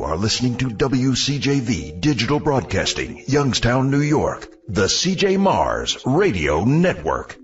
You are listening to WCJV Digital Broadcasting, Youngstown, New York, the CJ Mars Radio Network.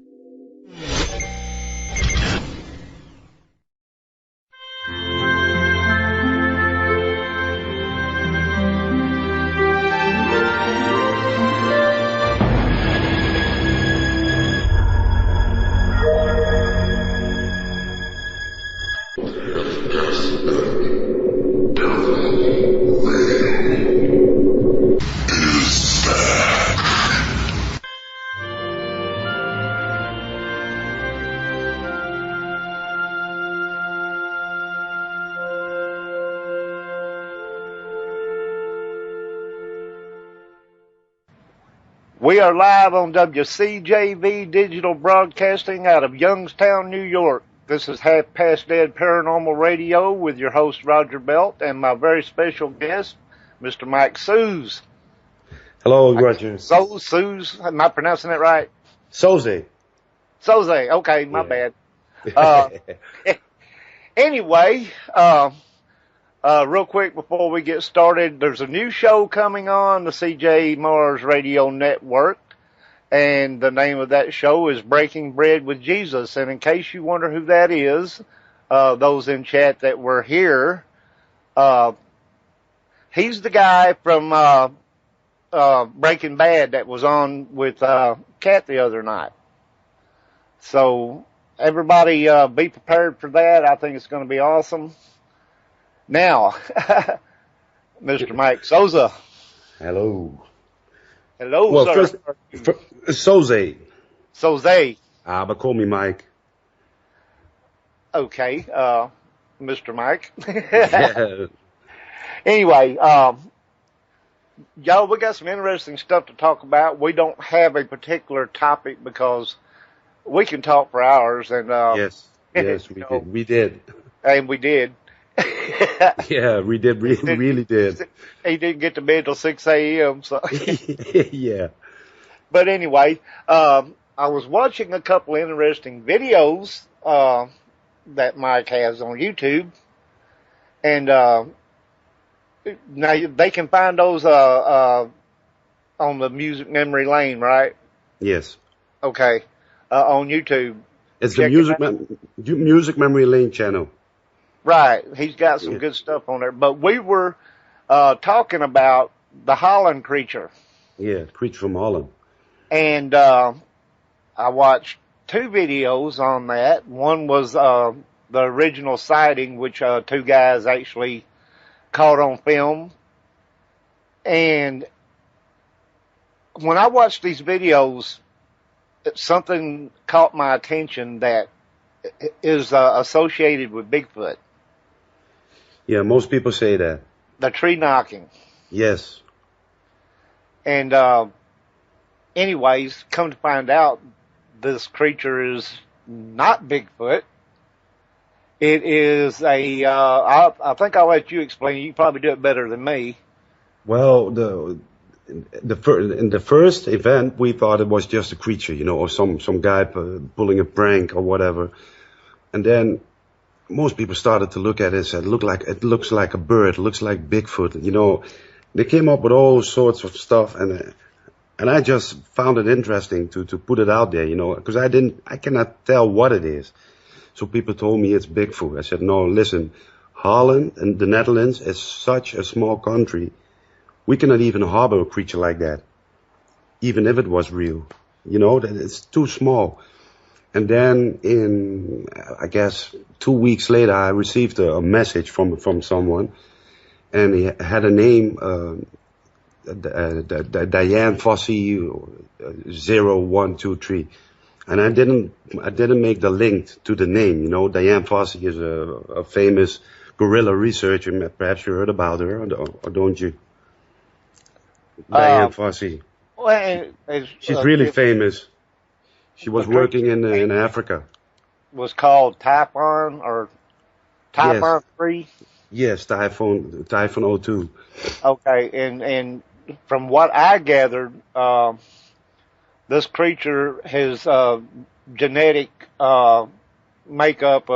We are live on WCJV Digital Broadcasting out of Youngstown, New York. This is Half Past Dead Paranormal Radio with your host, Roger Belt, and my very special guest, Mr. Mike Soze. Hello, Roger. Soze, am I pronouncing that right? Soze. Soze, okay, my bad. Anyway, real quick before we get started, there's a new show coming on the CJ Mars Radio Network, and the name of that show is Breaking Bread with Jesus. And in case you wonder who that is, those in chat that were here, he's the guy from Breaking Bad that was on with Kat the other night. So everybody be prepared for that. I think it's going to be awesome. Now, Mr. Mike Soze. Hello. Hello, well, sir. First, Soze. Soze. But call me Mike. Okay, Mr. Mike. Yeah. Anyway, y'all, we got some interesting stuff to talk about. We don't have a particular topic because we can talk for hours. And yes, we did. And we did. Yeah, we did. Really did. He didn't get to bed till 6 a.m. So yeah. But anyway, I was watching a couple interesting videos that Mike has on YouTube, and now they can find those on the Music Memory Lane, right? Yes. Okay, on YouTube. It's the Music Memory Lane channel. Right. He's got some good stuff on there. But we were talking about the Holland creature. Yeah, the creature from Holland. And I watched two videos on that. One was the original sighting, which two guys actually caught on film. And when I watched these videos, something caught my attention that is associated with Bigfoot. Yeah, most people say that. The tree knocking. Yes. And anyways, come to find out, this creature is not Bigfoot. It is a, I think I'll let you explain. You probably do it better than me. Well, in the first event, we thought it was just a creature, or some guy pulling a prank or whatever. And then most people started to look at it and said, it looks like a bird, it looks like Bigfoot. They came up with all sorts of stuff, and I just found it interesting to put it out there, because I cannot tell what it is. So people told me it's Bigfoot. I said, no, listen, Holland and the Netherlands is such a small country. We cannot even harbor a creature like that, even if it was real. That it's too small. And then I guess 2 weeks later, I received a message from someone, and he had a name, Diane Fossey 0123. And I didn't make the link to the name, Diane Fossey is a famous gorilla researcher. Perhaps you heard about her, or don't you? Diane Fossey. Well, she's really famous. She was working in Africa. Was called Typhon or Typhon 3? Yes, Typhon 02. Okay, and from what I gathered, this creature has genetic makeup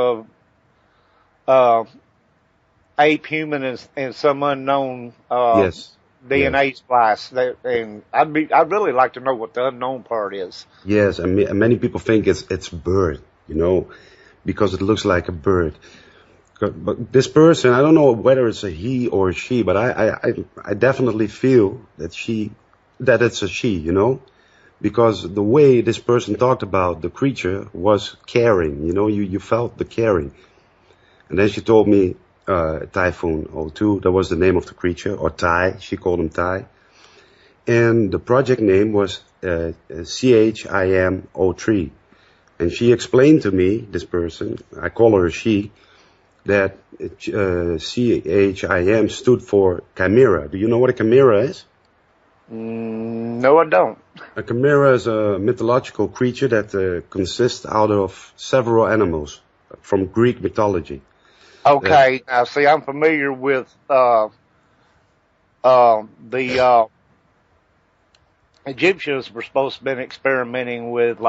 of ape, human, and some unknown Yes. Yes. DNA splice. And I'd really like to know what the unknown part is. Yes, and many people think it's bird, because it looks like a bird. But this person, I don't know whether it's a he or a she, but I definitely feel that it's a she, because the way this person talked about the creature was caring, you felt the caring. And then she told me, Typhoon O2, that was the name of the creature, or Tai, she called him Tai. And the project name was CHIM03. And she explained to me, this person, I call her a she, that CHIM stood for chimera. Do you know what a chimera is? No, I don't. A chimera is a mythological creature that consists out of several animals from Greek mythology. Okay, now see, I'm familiar with the Egyptians were supposed to have been experimenting with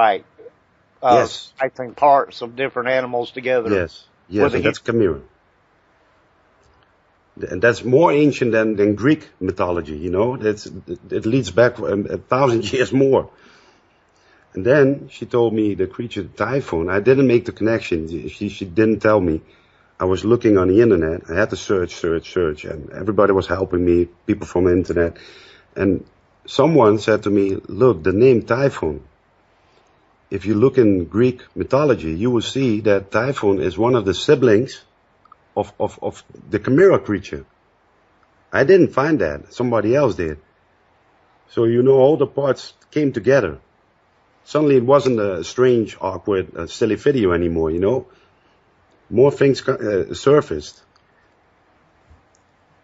Yes. I think parts of different animals together. Yes, and that's chimera. And that's more ancient than Greek mythology, it leads back 1,000 years more. And then she told me the creature Typhoon. I didn't make the connection. She didn't tell me. I was looking on the internet. I had to search, and everybody was helping me, people from the internet. And someone said to me, look, the name Typhoon, if you look in Greek mythology, you will see that Typhoon is one of the siblings of the chimera creature. I didn't find that. Somebody else did. So, all the parts came together. Suddenly it wasn't a strange, awkward, silly video anymore, More things surfaced.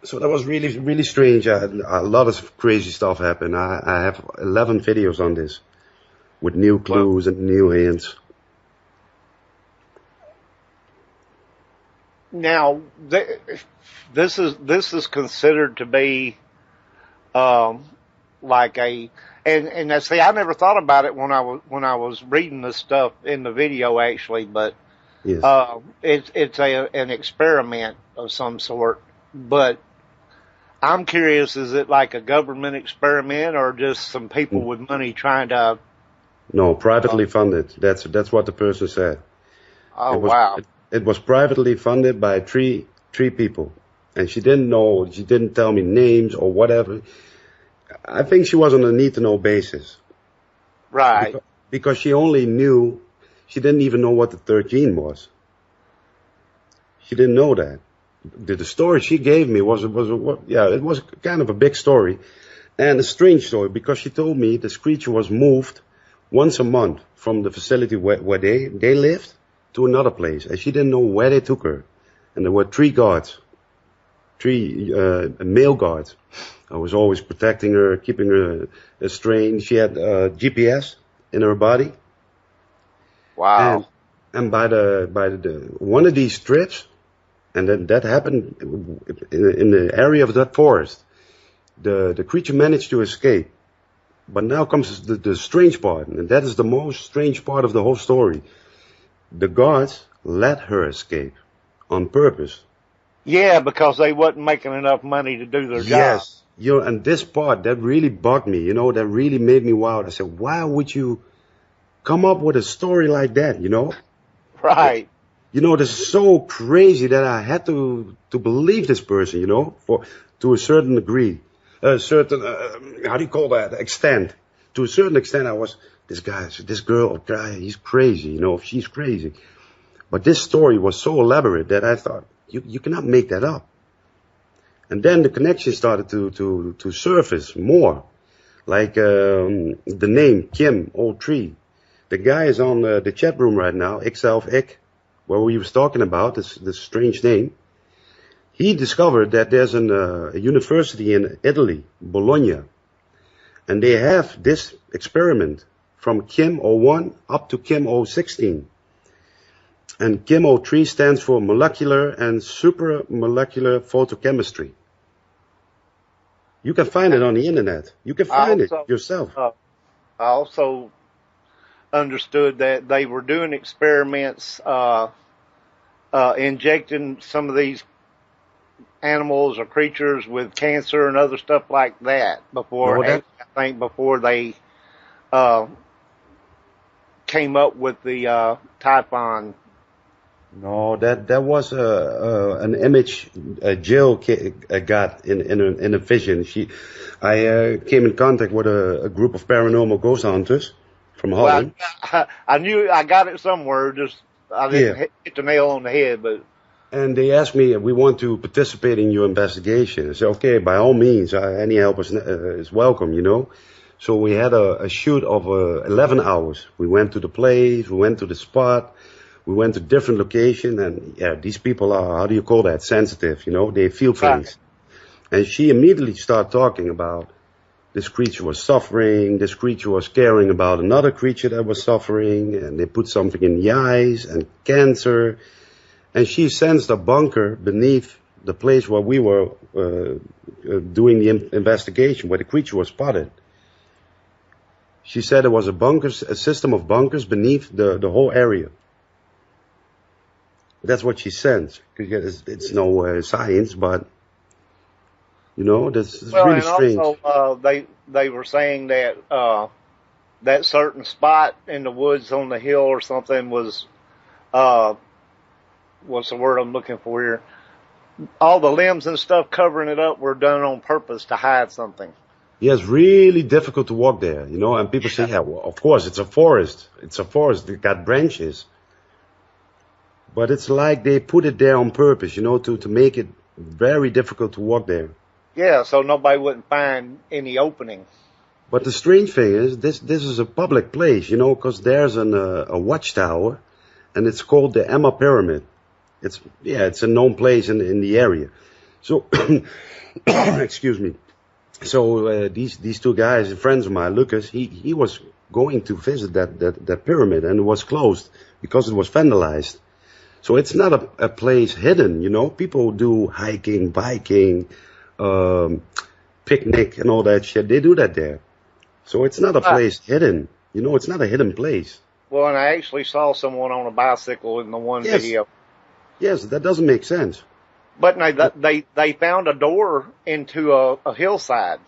So that was really, really strange. A lot of crazy stuff happened. I have 11 videos on this with new clues and new hints. Now, this is considered to be like and see, I never thought about it when I was reading this stuff in the video actually, but yes. It's an experiment of some sort. But I'm curious, is it like a government experiment or just some people with money trying to? No, privately funded. That's what the person said. Oh, wow. It was privately funded by three people. And she didn't know, she didn't tell me names or whatever. I think she was on a need-to-know basis. Right. Because she only knew, she didn't even know what the 13 was. She didn't know that. The story she gave me it was kind of a big story. And a strange story, because she told me this creature was moved once a month from the facility where they lived to another place. And she didn't know where they took her. And there were three male guards. I was always protecting her, keeping her restrained. She had GPS in her body. Wow. And by the one of these trips, and then that happened in the area of that forest, the creature managed to escape. But now comes the strange part, and that is the most strange part of the whole story. The guards let her escape on purpose. Yeah, because they wasn't making enough money to do their job. Yes. And this part, that really bugged me, that really made me wild. I said, why would you come up with a story like that, Right. This is so crazy that I had to believe this person, to a certain degree, a certain, how do you call that, extent. To a certain extent, this guy, he's crazy, she's crazy. But this story was so elaborate that I thought, you cannot make that up. And then the connection started to surface more. Like, the name, Kim03. The guy is on the chat room right now, Ik, where we was talking about, this strange name. He discovered that there's a university in Italy, Bologna. And they have this experiment from Kim01 up to Kim016. And Kim03 stands for molecular and supramolecular photochemistry. You can find it on the internet. You can find it yourself. I also understood that they were doing experiments, injecting some of these animals or creatures with cancer and other stuff like that before, No, that I think before they, uh, came up with the, Typhon. no, that was an image Jill got in a vision. I came in contact with a group of paranormal ghost hunters from Well, Holland. I knew I got it somewhere, just, I didn't Yeah. hit the nail on the head, but And they asked me, we want to participate in your investigation. I said, okay, by all means, any help is welcome, you know. So we had a shoot of 11 hours. We went to the place, we went to the spot, we went to different location, and yeah, these people are, how do you call that, sensitive, you know, they feel things. And she immediately started talking about this creature was suffering, this creature was caring about another creature that was suffering, and they put something in the eyes, and cancer. And she sensed a bunker beneath the place where we were doing the investigation, where the creature was spotted. She said there was a system of bunkers beneath the whole area. That's what she sensed. It's no science, but you know, this is really strange. Also, they were saying that that certain spot in the woods on the hill or something was, what's the word I'm looking for here? All the limbs and stuff covering it up were done on purpose to hide something. Yeah, it's really difficult to walk there, you know, and people say, yeah, well, of course, it's a forest. It's a forest. It got branches. But it's like they put it there on purpose, you know, to make it very difficult to walk there. Yeah, so nobody wouldn't find any opening. But the strange thing is, this is a public place, you know, because there's a watchtower, and it's called the Emma Pyramid. It's a known place in the area. So, excuse me. So these two guys, friends of mine, Lucas, he was going to visit that pyramid, and it was closed because it was vandalized. So it's not a place hidden, you know. People do hiking, biking, picnic, and all that shit. They do that there. So it's not a place hidden, you know. It's not a hidden place. Well, and I actually saw someone on a bicycle in the one video. Yes, that doesn't make sense. But no, they found a door into a hillside.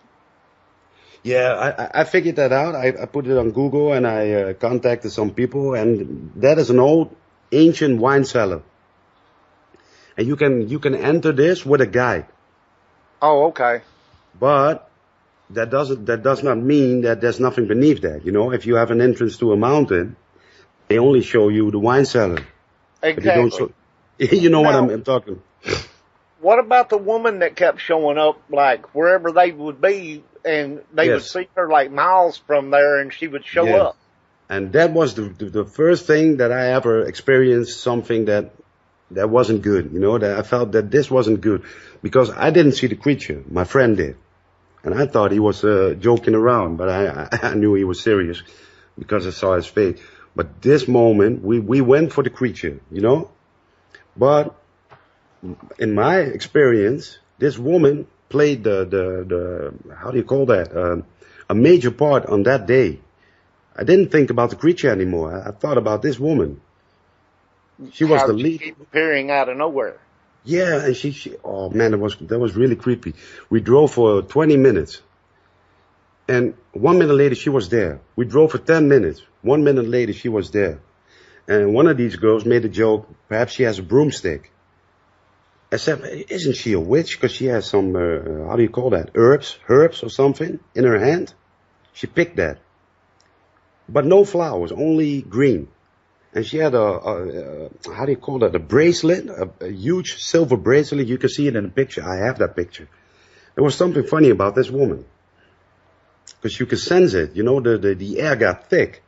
Yeah, I figured that out. I put it on Google, and I contacted some people, and that is an old ancient wine cellar. And you can enter this with a guide. Oh, okay. But that does not mean that there's nothing beneath that. You know, if you have an entrance to a mountain, they only show you the wine cellar. Exactly. But they don't show, you know now, what I'm talking. What about the woman that kept showing up, like, wherever they would be, and they would see her, like, miles from there, and she would show up? And that was the first thing that I ever experienced, something that wasn't good, you know, that I felt that this wasn't good, because I didn't see the creature, my friend did. And I thought he was joking around, but I knew he was serious, because I saw his face. But this moment, we went for the creature, you know? But in my experience, this woman played the how do you call that? A major part on that day. I didn't think about the creature anymore. I thought about this woman. She was the lead. Keep appearing out of nowhere. Yeah, and she oh man, that was really creepy. We drove for 20 minutes. And 1 minute later, she was there. We drove for 10 minutes. 1 minute later, she was there. And one of these girls made a joke, perhaps she has a broomstick. I said, isn't she a witch? Because she has some, how do you call that? Herbs or something in her hand. She picked that. But no flowers, only green. And she had how do you call that? A bracelet, a huge silver bracelet. You can see it in the picture. I have that picture. There was something funny about this woman. Because you could sense it, you know, the air got thick.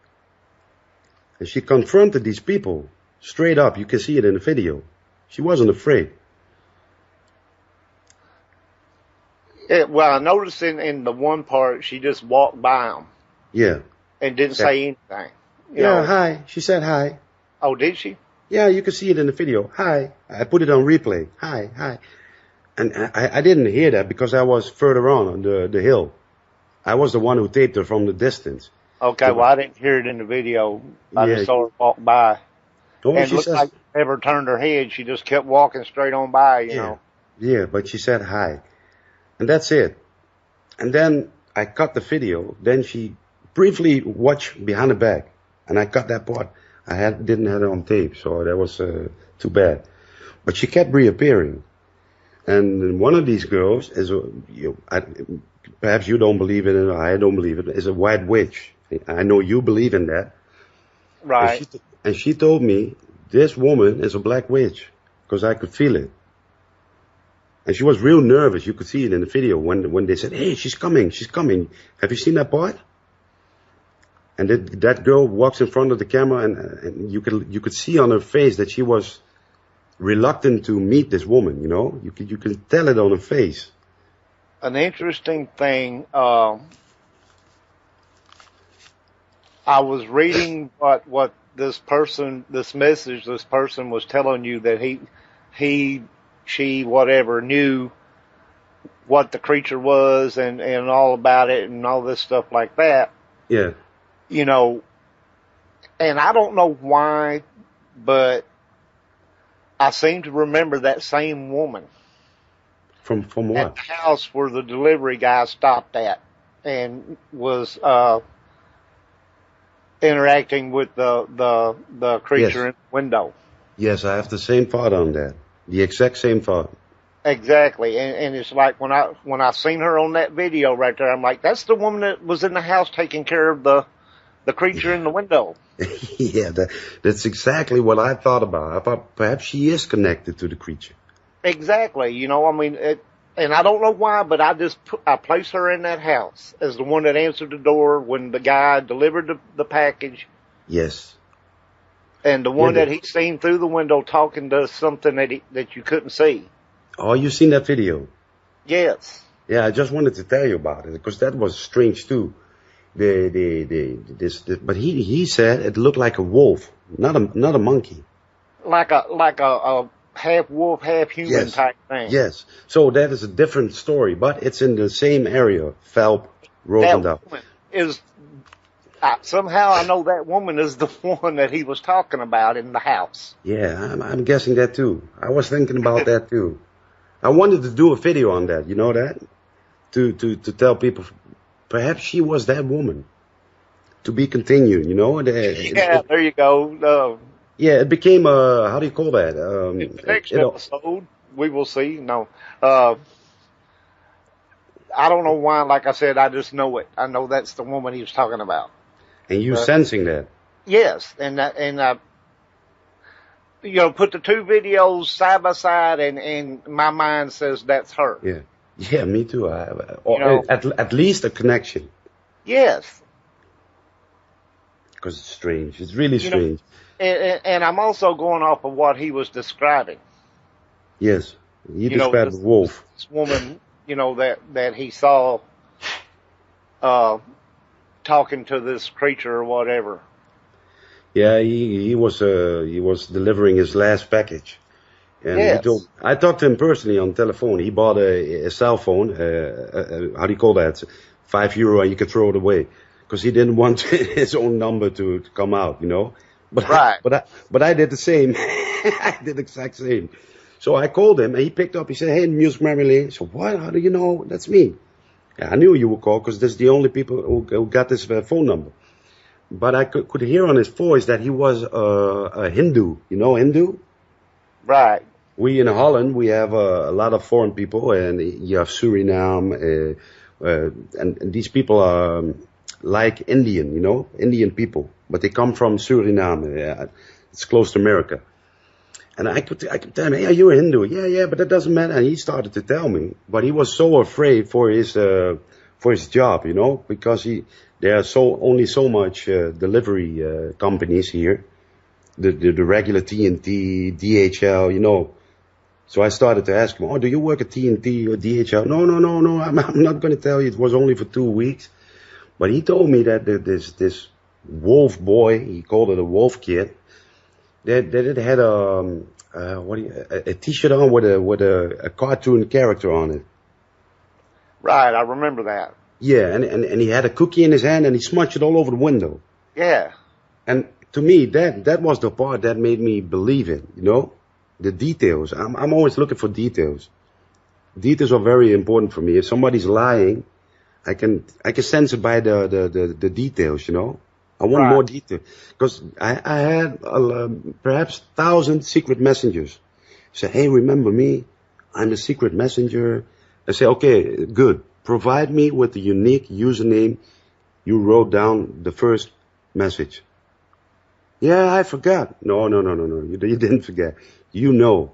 And she confronted these people straight up. You can see it in the video. She wasn't afraid. Well, I noticed in the one part, she just walked by them. Yeah. And didn't say anything. You Yeah, know. hi. She said hi. Oh, did she? Yeah, you can see it in the video. Hi. I put it on replay. Hi. And I didn't hear that because I was further on the hill. I was the one who taped her from the distance. Okay, well, I didn't hear it in the video. I just saw her walk by. No, And it she looked says, like she never turned her head. She just kept walking straight on by, you know. Yeah, but she said hi. And that's it. And then I cut the video. Then she briefly watched behind the back. And I cut that part. Didn't have it on tape, so that was too bad. But she kept reappearing. And one of these girls is perhaps you don't believe in it, or I don't believe it, is a white witch. I know you believe in that. Right. And she told me, this woman is a black witch, because I could feel it. And she was real nervous. You could see it in the video when they said, hey, she's coming. Have you seen that part? And that girl walks in front of the camera, and you could see on her face that she was reluctant to meet this woman, you know? You can tell it on her face. An interesting thing, I was reading what this person was telling you, that she, whatever, knew what the creature was and all about it and all this stuff like that. Yeah. You know, and I don't know why, but I seem to remember that same woman. From what? At the house where the delivery guy stopped at and was interacting with the creature in the window. Yes, I have the same thought on that. The exact same thought. Exactly. And it's like when I seen her on that video right there, I'm like, that's the woman that was in the house taking care of the creature in the window. Yeah, that's exactly what I thought about. I thought perhaps she is connected to the creature. Exactly. You know, I mean, and I don't know why, but I placed her in that house as the one that answered the door when the guy delivered the package. Yes. And the one that he seen through the window talking to something that you couldn't see. Oh, you seen that video? Yes. Yeah, I just wanted to tell you about it because that was strange too. But he said it looked like a wolf, not a monkey. Like a half wolf, half human type thing. Yes. So that is a different story, but it's in the same area. Phelps, Rosendale. Somehow I know that woman is the one that he was talking about in the house. Yeah, I'm guessing that too. I was thinking about that too. I wanted to do a video on that, you know that? To tell people, perhaps she was that woman. To be continued, you know? There you go. Yeah, it became how do you call that? The next episode, we will see. No. I don't know why, like I said, I just know it. I know that's the woman he was talking about. And you sensing that? Yes, and you know, put the two videos side by side, and my mind says that's her. Yeah, yeah, me too. At least a connection. Yes. Because it's strange. It's really strange. And I'm also going off of what he was describing. Yes, he described a wolf. This woman, you know, that he saw talking to this creature or whatever. Yeah, he was delivering his last package, and I talked to him personally on the telephone. He bought a cell phone. How do you call that? €5, and you could throw it away because he didn't want his own number to come out, you know. But right. But I did the same. I did the exact same. So I called him, and he picked up. He said, "Hey, Music Memory." So what? How do you know? That's me. Yeah, I knew you would call because that's the only people who got this phone number. But I could hear on his voice that he was a Hindu. You know Hindu? Right. We in Holland, we have a lot of foreign people, and you have Suriname, and these people are like Indian, you know, Indian people, but they come from Suriname. It's close to America. And I could tell him, hey, you're a Hindu. Yeah, but that doesn't matter. And he started to tell me, but he was so afraid for his job, you know, because there are only so much delivery companies here, the regular TNT, DHL, you know. So I started to ask him, oh, do you work at TNT or DHL? No, I'm not going to tell you. It was only for 2 weeks. But he told me that this wolf boy, he called it a wolf kid, that it had a T-shirt on with a cartoon character on it. Right, I remember that. Yeah, and he had a cookie in his hand and he smudged it all over the window. Yeah. And to me, that was the part that made me believe it, you know? The details. I'm always looking for details. Details are very important for me. If somebody's lying, I can sense it by the details, you know. I want more detail because I had perhaps 1,000 secret messengers. Say, hey, remember me? I'm the secret messenger. I say, okay, good. Provide me with the unique username you wrote down the first message. Yeah, I forgot. No. You didn't forget. You know.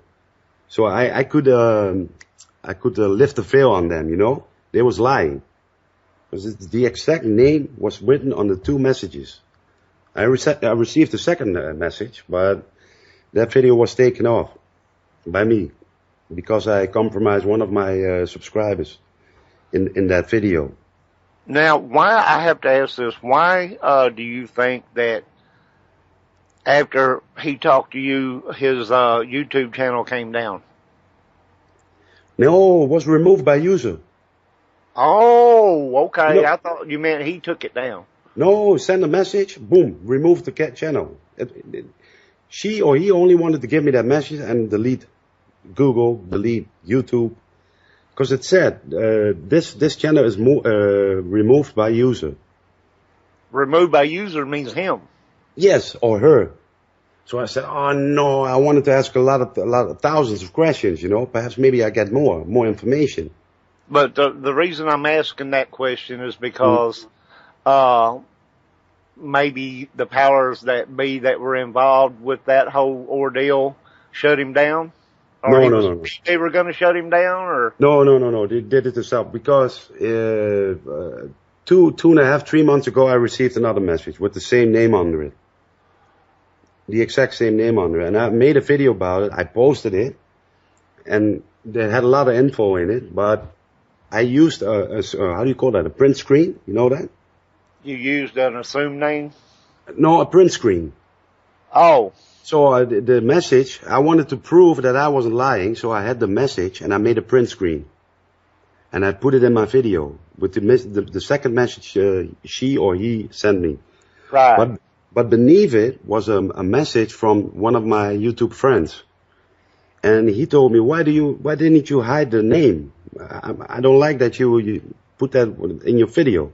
So I could lift the veil on them, you know. They was lying. Because the exact name was written on the 2 messages. I received the second message, but that video was taken off by me because I compromised one of my subscribers in that video. Now, why, I have to ask this, why do you think that after he talked to you, his YouTube channel came down? No, it was removed by user. Oh, okay. No. I thought you meant he took it down. No, send a message, boom, remove the channel. She or he only wanted to give me that message and delete Google, delete YouTube. Because it said, this channel is removed by user. Removed by user means him. Yes, or her. So I said, oh no, I wanted to ask a lot of thousands of questions, you know. Perhaps maybe I get more information. But the reason I'm asking that question is because maybe the powers that be that were involved with that whole ordeal shut him down? Or No. They were going to shut him down? Or No. They did it themselves because 3 months ago I received another message with the same name under it. The exact same name under it. And I made a video about it. I posted it. And they had a lot of info in it. But I used how do you call that? A print screen? You know that? You used an assumed name? No, a print screen. Oh. So the message, I wanted to prove that I wasn't lying. So I had the message and I made a print screen. And I put it in my video with the second message she or he sent me. Right. But beneath it was a message from one of my YouTube friends. And he told me, why didn't you hide the name? I don't like that you put that in your video. I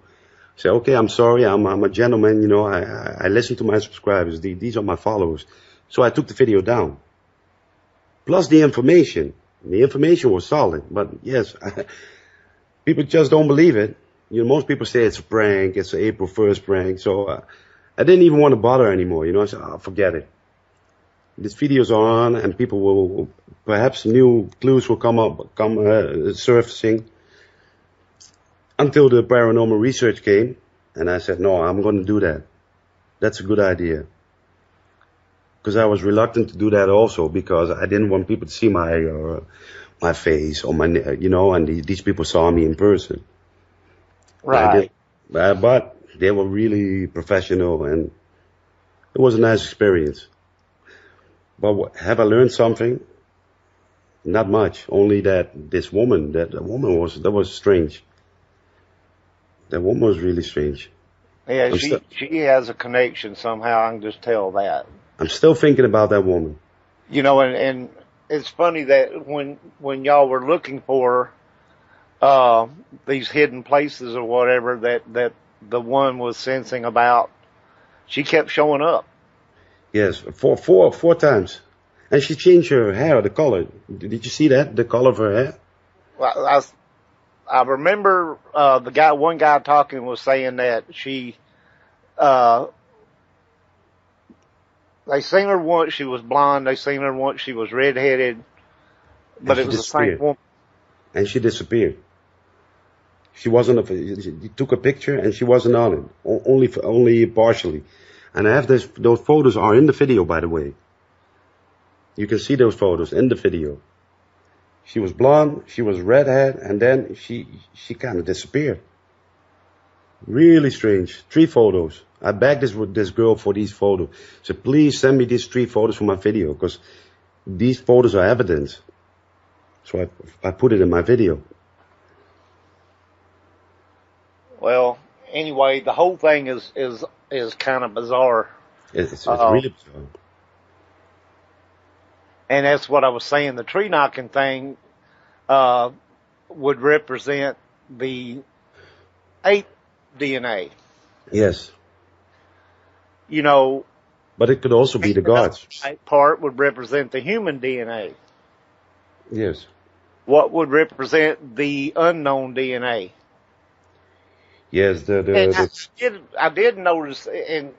said, okay, I'm sorry. I'm a gentleman. You know, I listen to my subscribers. These are my followers. So I took the video down. Plus the information. The information was solid. But yes, people just don't believe it. You know, most people say it's a prank. It's an April 1st prank. So I didn't even want to bother anymore. You know, I said, oh, forget it. This video's on and people will, perhaps new clues will come surfacing until the paranormal research came. And I said, no, I'm going to do that. That's a good idea. Because I was reluctant to do that also because I didn't want people to see my face or my, you know, and these people saw me in person. Right. But they were really professional and it was a nice experience. But have I learned something? Not much. Only that that was strange. That woman was really strange. Yeah, she has a connection somehow. I can just tell that. I'm still thinking about that woman. You know, and it's funny that when y'all were looking for these hidden places or whatever that the one was sensing about, she kept showing up. Yes, four times. And she changed her hair, the color. Did you see that? The color of her hair? Well, I remember one guy talking was saying that she they seen her once she was blonde, they seen her once she was redheaded, but it was the same woman. And she disappeared. She wasn't. He took a picture and she wasn't on it, only partially. And I have those photos are in the video, by the way. You can see those photos in the video. She was blonde, she was redhead, and then she kind of disappeared. Really strange. 3 photos. I begged this girl for these photos. So please send me these 3 photos for my video, because these photos are evidence. So I put it in my video. Well, anyway, the whole thing is kind of bizarre. It's really bizarre. And that's what I was saying. The tree knocking thing, would represent the ape DNA. Yes. You know, But it could also be the gods. that part would represent the human DNA. Yes. What would represent the unknown DNA? Yes, I did notice, and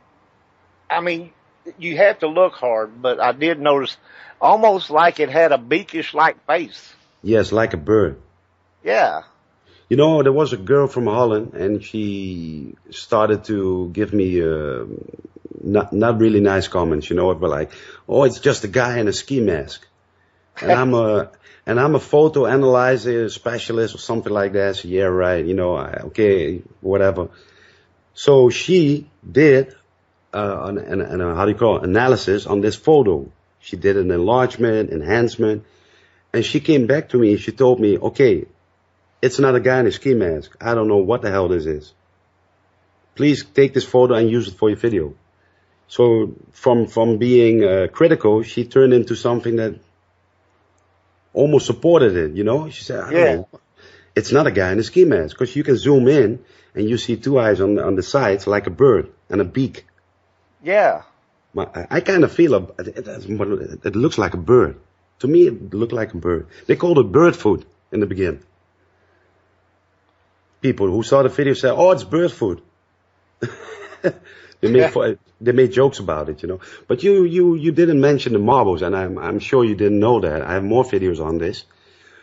I mean, you have to look hard, but I did notice almost like it had a beakish-like face. yes, like a bird. Yeah. You know, there was a girl from Holland, and she started to give me not really nice comments. You know, but like, oh, it's just a guy in a ski mask, and I'm a photo analyzer specialist or something like that. So yeah, right. You know, okay, whatever. So she did an how do you call it, analysis on this photo. She did an enlargement, enhancement, and she came back to me and she told me, okay, it's not a guy in a ski mask. I don't know what the hell this is. Please take this photo and use it for your video. So from being critical, she turned into something that almost supported it, you know? She said, I don't know. It's not a guy in a ski mask, because you can zoom in and you see two eyes on the sides like a bird and a beak. Yeah. I kind of feel it looks like a bird. To me, it looked like a bird. They called it bird food in the beginning. People who saw the video said, oh, it's bird food. They made jokes about it, you know. But you didn't mention the marbles, and I'm sure you didn't know that. I have more videos on this.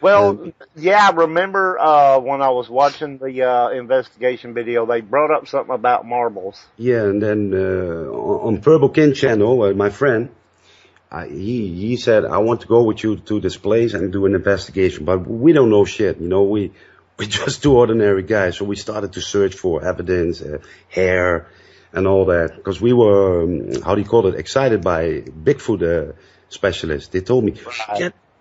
Well, yeah, I remember when I was watching the investigation video, they brought up something about marbles. Yeah, and then on Purple King channel, my friend, he said, I want to go with you to this place and do an investigation. But we don't know shit, you know. We're just two ordinary guys. So we started to search for evidence, hair, and all that. Because we were, how do you call it, excited by Bigfoot specialists. They told me,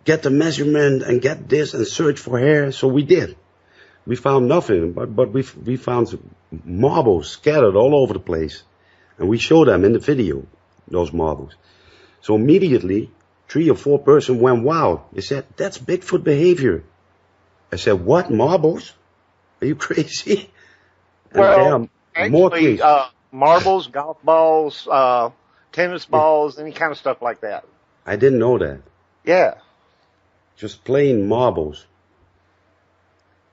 get the measurement and get this and search for hair. So we did. We found nothing, but we found marbles scattered all over the place. And we showed them in the video, those marbles. So immediately, 3 or 4 persons went wild. They said, that's Bigfoot behavior. I said, what, marbles? Are you crazy? Well, actually, marbles, golf balls, tennis balls, any kind of stuff like that. I didn't know that. Yeah. Just plain marbles.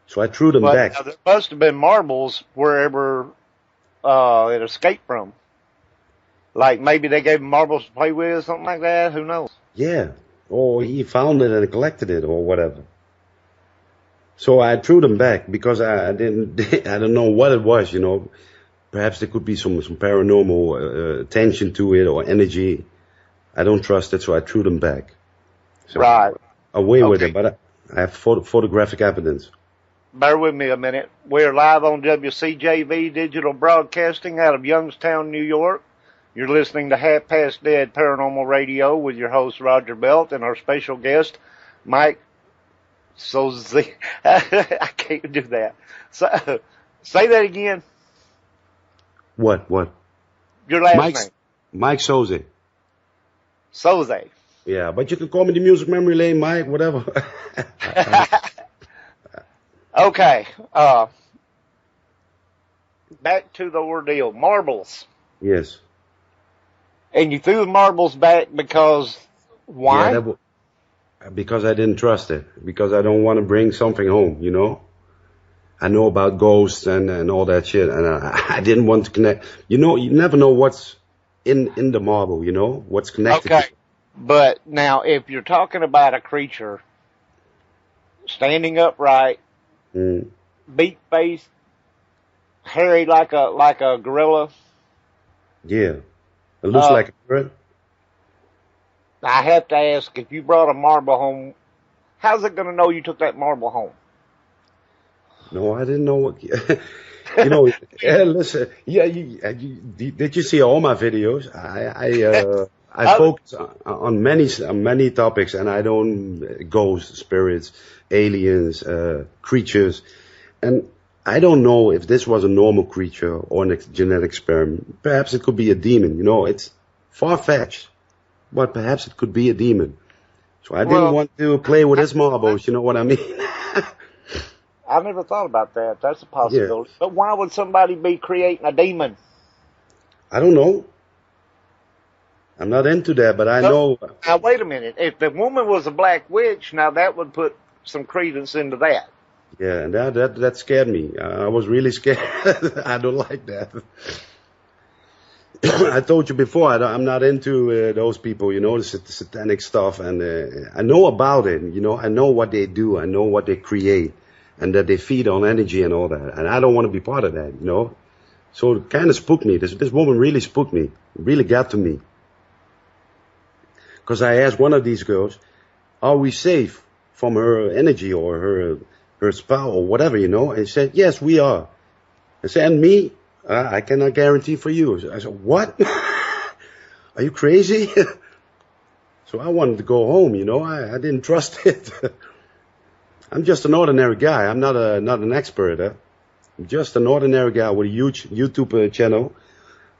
So I threw them back. There must have been marbles wherever it escaped from. Like maybe they gave him marbles to play with, something like that. Who knows? Yeah. Or he found it and collected it or whatever. So I threw them back because I don't know what it was, you know. Perhaps there could be some paranormal tension to it or energy. I don't trust it, so I threw them back. So right. Away with it, but I have photographic evidence. Bear with me a minute. We're live on WCJV Digital Broadcasting out of Youngstown, New York. You're listening to Half Past Dead Paranormal Radio with your host, Roger Belt, and our special guest, Mike Soze. I can't do that. So, say that again. What? Your last name. Mike Soze. Soze. Yeah, but you can call me the Music Memory Lane, Mike, whatever. Okay. Back to the ordeal. Marbles. Yes. And you threw the marbles back because why? Yeah, because I didn't trust it. Because I don't want to bring something home, you know? I know about ghosts and all that shit, and I didn't want to connect. You know, you never know what's in the marble, you know? What's connected. Okay. But now, if you're talking about a creature standing upright, beak face, hairy like a gorilla. Yeah. It looks like a bird. I have to ask, if you brought a marble home, how's it going to know you took that marble home? No, I didn't know what. You know, listen. Yeah, did you see all my videos? I focus on many topics, and I don't ghosts, spirits, aliens, creatures, and I don't know if this was a normal creature or a genetic experiment. Perhaps it could be a demon. You know, it's far-fetched, but perhaps it could be a demon. So I didn't want to play with his marbles. You know what I mean? I never thought about that. That's a Yeah. possibility. But why would somebody be creating a demon? I don't know. I'm not into that, but I No, know. now wait a minute. If the woman was a black witch, now that would put some credence into that. Yeah, and that scared me. I was really scared. I don't like that. I told you before, I'm not into those people, you know, the satanic stuff, and I know about it, you know, I know what they do, I know what they create, and that they feed on energy and all that, and I don't want to be part of that, you know. So it kind of spooked me. This woman really spooked me, really got to me. Because I asked one of these girls, are we safe from her energy or her spell or whatever, you know? And she said, yes, we are. I said, and me? I cannot guarantee for you. I said, what? Are you crazy? So I wanted to go home, you know. I didn't trust it. I'm just an ordinary guy. I'm not an expert. I'm just an ordinary guy with a huge YouTube channel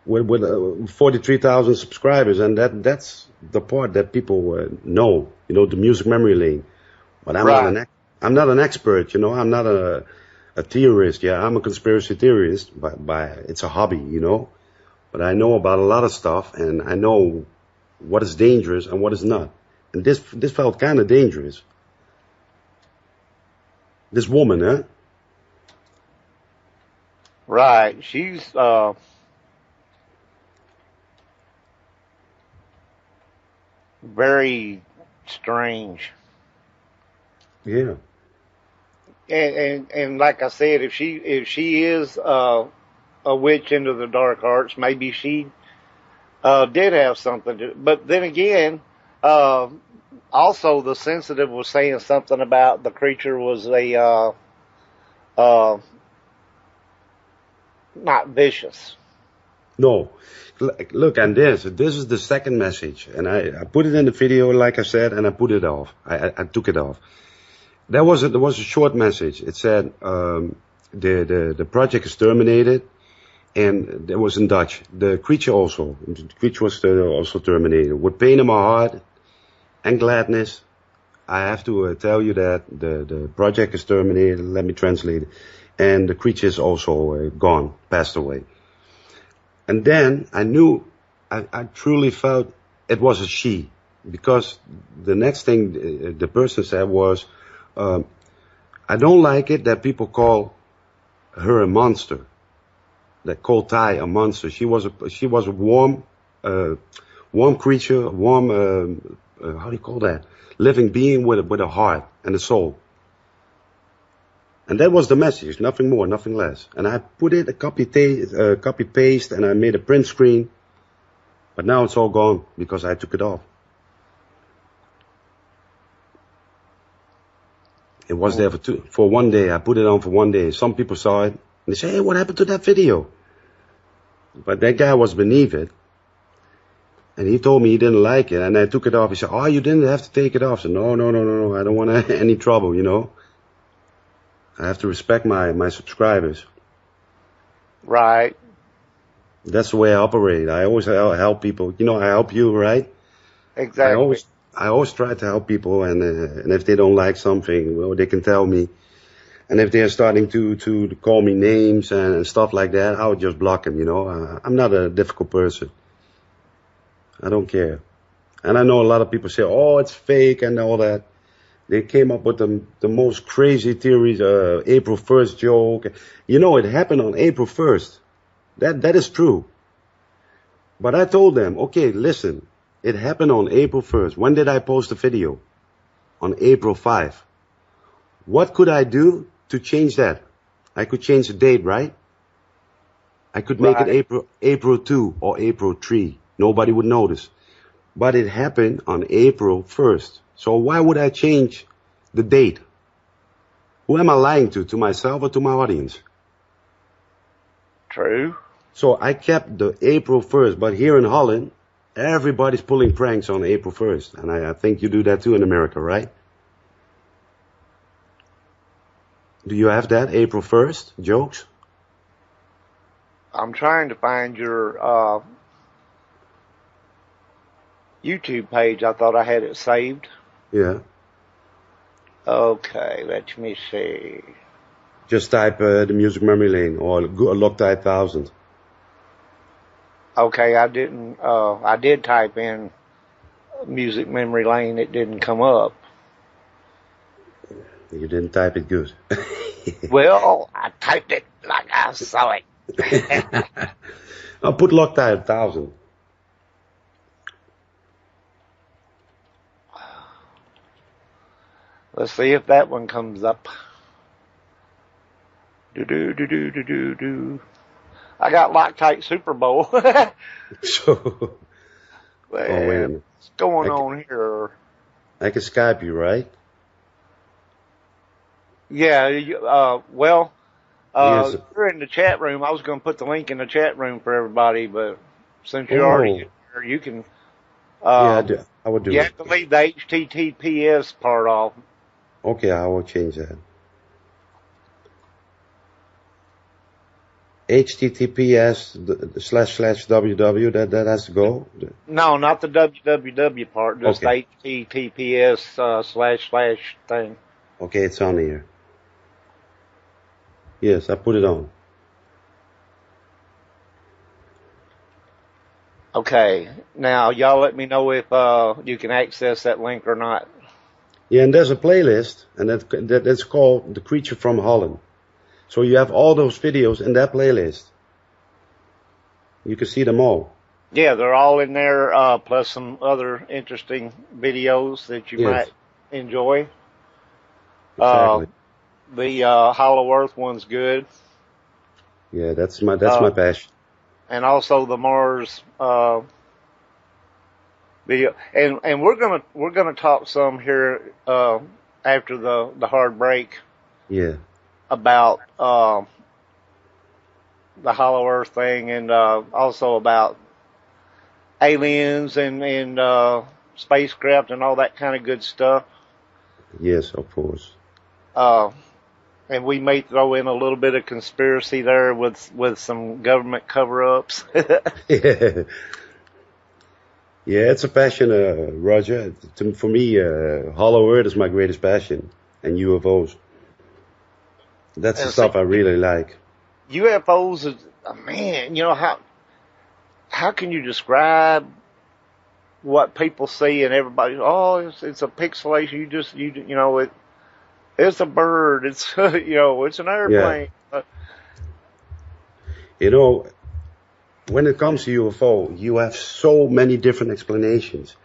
with 43,000 subscribers, and that's the part that people know, you know, the music memory lane. But I'm not an expert, you know. I'm not a theorist. Yeah, I'm a conspiracy theorist, but it's a hobby, you know. But I know about a lot of stuff, and I know what is dangerous and what is not. And this felt kind of dangerous. This woman, huh? Right. She's very strange. Yeah. And like I said, if she is a witch into the dark arts, maybe she did have something to. But then again, also the sensitive was saying something about the creature was a not vicious. No. Look, and this is the second message, and I put it in the video, like I said, and I put it off. I took it off. There was a short message. It said the project is terminated, and it was in Dutch. The creature also. The creature was also terminated. With pain in my heart and gladness, I have to tell you that the project is terminated. Let me translate it. And the creature is also gone, passed away. And then I knew, I truly felt it was a she, because the next thing the person said was, I don't like it that people call her a monster, that call Ty a monster. She was a warm creature, how do you call that? Living being with a heart and a soul. And that was the message, nothing more, nothing less. And I put it, copy paste, and I made a print screen. But now it's all gone because I took it off. It was there for 1 day. I put it on for 1 day. Some people saw it and they say, hey, what happened to that video? But that guy was beneath it. And he told me he didn't like it. And I took it off. He said, oh, you didn't have to take it off. I said, no. I don't want any trouble, you know. I have to respect my subscribers. Right. That's the way I operate. I always help people. You know, I help you, right? Exactly. I always try to help people, and if they don't like something, well, they can tell me. And if they're starting to call me names and stuff like that, I'll just block them, you know. I'm not a difficult person. I don't care. And I know a lot of people say, oh, it's fake and all that. They came up with the most crazy theories, April 1st joke. You know, it happened on April 1st. That is true. But I told them, okay, listen, it happened on April 1st. When did I post the video? On April 5. What could I do to change that? I could change the date, right? I could make it April 2 or April 3. Nobody would notice. But it happened on April 1st. So why would I change the date? Who am I lying to myself or to my audience? True. So I kept the April 1st, but here in Holland, everybody's pulling pranks on April 1st. And I think you do that too in America, right? Do you have that, April 1st jokes? I'm trying to find your YouTube page. I thought I had it saved. Yeah. Okay, let me see. Just type the music memory lane or Loctite 1000. Okay, I didn't. I did type in music memory lane. It didn't come up. You didn't type it good. Well, I typed it like I saw it. I'll put Loctite 1000. Let's see if that one comes up. Do. I got Loctite Super Bowl. So, Well, wait a minute. what's going on here? I can Skype you, right? Yeah, well, Yes. you're in the chat room. I was going to put the link in the chat room for everybody, but since you're already in here, you can. Yeah, I would do You it. have to leave the HTTPS part off. Okay, I will change that. HTTPS//www. That has to go. No, not the www part. Just Okay. HTTPS / thing. Okay, it's on here. Yes, I put it on. Okay. Now, y'all let me know if you can access that link or not. Yeah, and there's a playlist, and that's called The Creature from Holland. So you have all those videos in that playlist. You can see them all. Yeah, they're all in there, plus some other interesting videos that you Yes. might enjoy. Exactly. The Hollow Earth one's good, Yeah, that's my passion. and also the Mars video. And we're gonna talk some here after the hard break Yeah. about the Hollow Earth thing, and also about aliens and spacecraft and all that kind of good stuff. Yes, of course. And we may throw in a little bit of conspiracy there with some government cover-ups. Yeah. Yeah, it's a passion, Roger. For me, Hollow Earth is my greatest passion, and UFOs. That's the stuff I really like. UFOs is, man, you know, how can you describe what people see and everybody, it's a pixelation, you know, it's a bird, it's, you know, it's an airplane. Yeah. You know, when it comes to UFO, you have so many different explanations.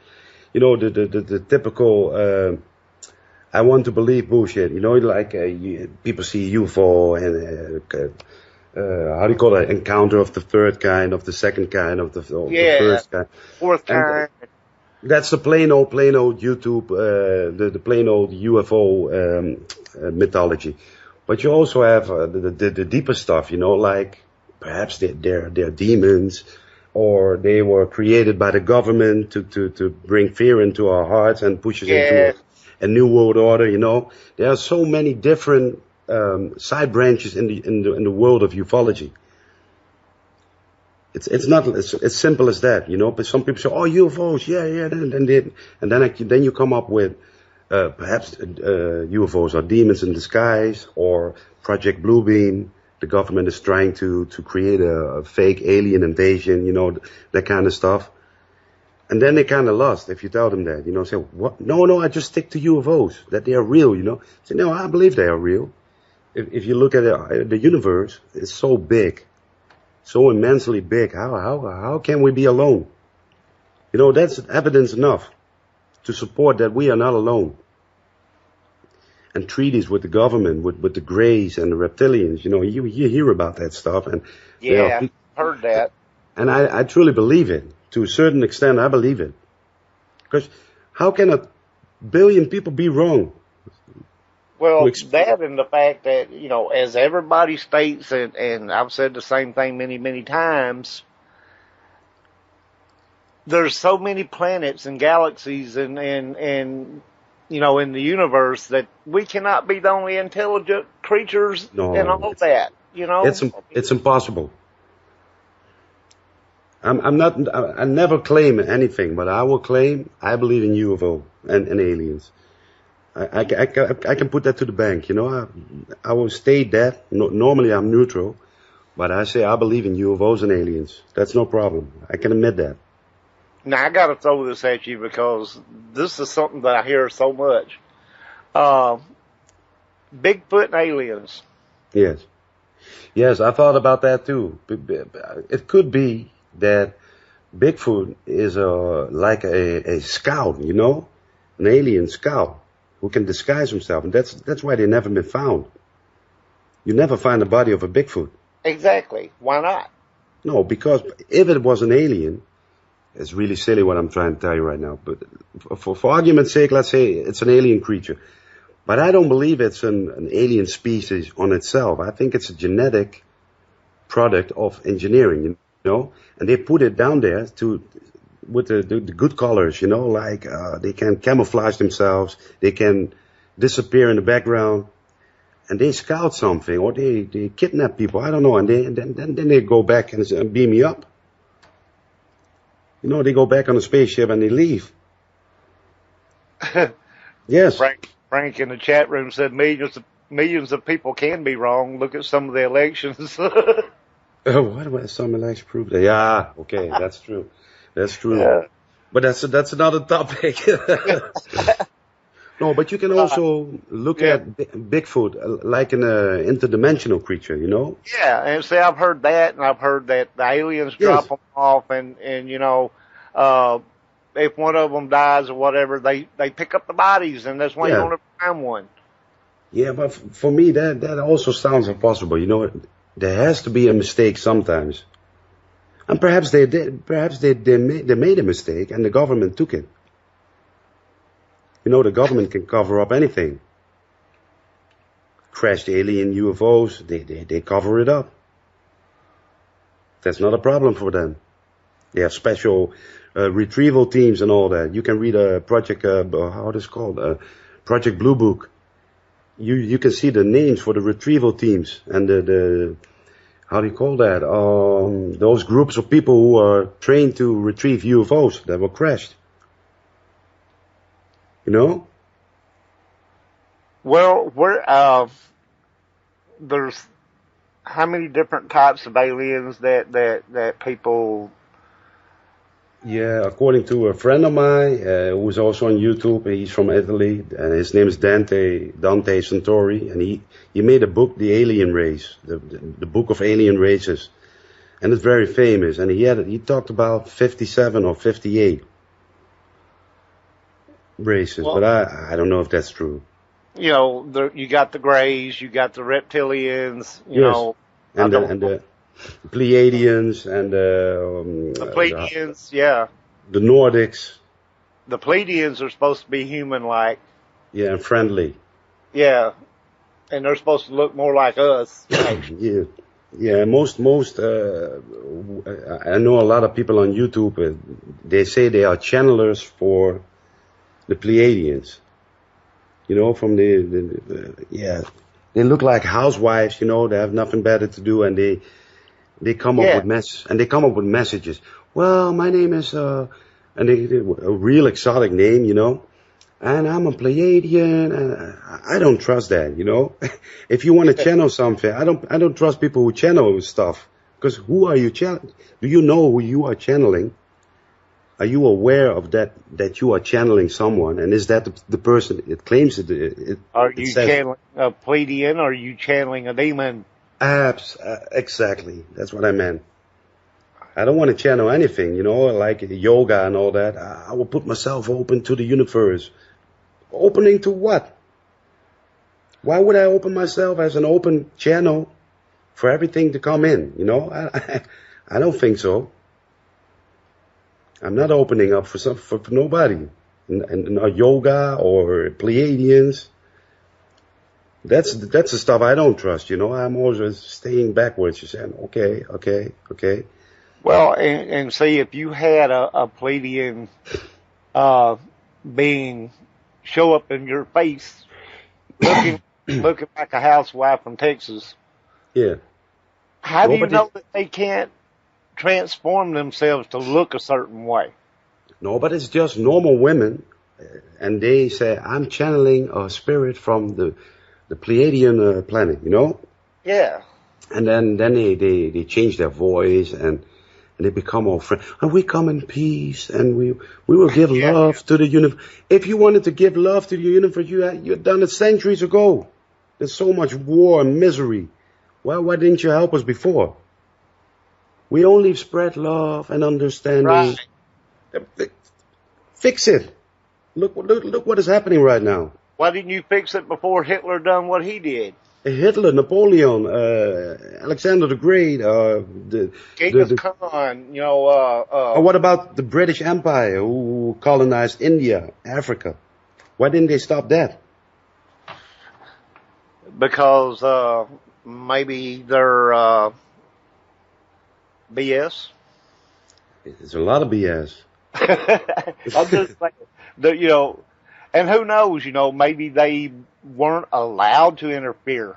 You know, the typical, I want to believe bullshit. You know, like people see UFO and how do you call it? Encounter of the third kind, of the second kind, of the first kind, Fourth kind. That's the plain old YouTube, the plain old UFO mythology. But you also have the deeper stuff. You know, like perhaps they're demons, or they were created by the government to bring fear into our hearts and push us into a new world order. You know, there are so many different side branches in the world of ufology. It's not as simple as that, you know. But some people say, "Oh, UFOs, yeah," and then you come up with perhaps UFOs are demons in disguise, or Project Bluebeam. The government is trying to create a fake alien invasion, you know, that kind of stuff. And then they kind of lost if you tell them that, you know. Say, "What? No, I just stick to UFOs, that they are real," you know. Say, "No, I believe they are real." If you look at the universe, it's so big. So immensely big. How can we be alone? You know, that's evidence enough to support that we are not alone. And treaties with the government, with the Greys and the reptilians, you know, you hear about that stuff. And yeah, I've heard that. And I truly believe it. To a certain extent, I believe it. Because how can 1 billion people be wrong? Well, that and the fact that, you know, as everybody states, and I've said the same thing many, many times, there's so many planets and galaxies and you know, in the universe that we cannot be the only intelligent creatures and all that, you know? It's impossible. I never claim anything, but I will claim I believe in UFO and aliens. I can put that to the bank, you know. I will state that. No, normally I'm neutral, but I say I believe in UFOs and aliens. That's no problem. I can admit that. Now I got to throw this at you because this is something that I hear so much. Bigfoot and aliens. Yes. Yes, I thought about that too. It could be that Bigfoot is like a scout, you know, an alien scout who can disguise himself, and that's why they never been found. You never find the body of a Bigfoot. Exactly. Why not? No, because if it was an alien, it's really silly what I'm trying to tell you right now. But for argument's sake, let's say it's an alien creature. But I don't believe it's an alien species on itself. I think it's a genetic product of engineering, you know. And they put it down there with the good colors, you know, like they can camouflage themselves, they can disappear in the background, and they scout something or they kidnap people. I don't know, and then they go back and beam me up. You know, they go back on a spaceship and they leave. Yes. Frank in the chat room said millions of people can be wrong. Look at some of the elections. What was some elections prove that? Yeah, okay, that's true. That's true. Yeah. But that's another topic. No, but you can also look at Bigfoot like an interdimensional creature, you know? Yeah, and see, I've heard that, and I've heard that the aliens drop them off, and you know, if one of them dies or whatever, they pick up the bodies, and that's why you don't ever find one. Yeah, but for me, that also sounds impossible. You know, there has to be a mistake sometimes. And perhaps they did. Perhaps they made a mistake, and the government took it. You know, the government can cover up anything. Crashed alien UFOs, they cover it up. That's not a problem for them. They have special retrieval teams and all that. You can read a project, how it is called, Project Blue Book. You can see the names for the retrieval teams and the how do you call that? Those groups of people who are trained to retrieve UFOs that were crashed. You know? Well, there's how many different types of aliens that people... Yeah, according to a friend of mine who is also on YouTube, he's from Italy, and his name is Dante Santori, and he made a book, The Alien Race, the book of alien races, and it's very famous. And he talked about 57 or 58 races, well, but I don't know if that's true. You know, you got the Greys, you got the Reptilians, you know, and the Pleiadians and the Pleiadians, yeah. The Nordics. The Pleiadians are supposed to be human-like. Yeah, and friendly. Yeah, and they're supposed to look more like us. Yeah, yeah. Most. I know a lot of people on YouTube. They say they are channelers for the Pleiadians. You know, from the they look like housewives. You know, they have nothing better to do, and they come up with messages. Well, my name is and they a real exotic name, you know, and I'm a Pleiadian, and I don't trust that, you know. If you want to channel something, I don't trust people who channel stuff, because who are you channeling? Do you know who you are channeling? Are you aware of that you are channeling someone, and is that the person it claims it? Are you channeling a Pleiadian, or are you channeling a demon? Exactly. That's what I meant. I don't want to channel anything, you know, like yoga and all that. I will put myself open to the universe. Opening to what? Why would I open myself as an open channel for everything to come in, you know? I don't think so. I'm not opening up for nobody. And yoga or Pleiadians. That's the stuff I don't trust, you know. I'm always staying backwards. You're saying, okay. Well, and see, if you had a Pleiadian being show up in your face, looking like a housewife from Texas, yeah. How do you know that they can't transform themselves to look a certain way? No, but it's just normal women and they say, I'm channeling a spirit from the Pleiadian planet, you know? Yeah. And then they change their voice and they become all friends. And we come in peace and we will give love to the universe. If you wanted to give love to the universe, you'd done it centuries ago. There's so much war and misery. Why didn't you help us before? We only spread love and understanding. Right. Fix it. Look what is happening right now. Why didn't you fix it before Hitler done what he did? Hitler, Napoleon, Alexander the Great, Genghis Khan, you know, what about the British Empire who colonized India, Africa? Why didn't they stop that? because maybe they're BS. It's a lot of BS. I'm just saying that, you know, and who knows, you know, maybe they weren't allowed to interfere.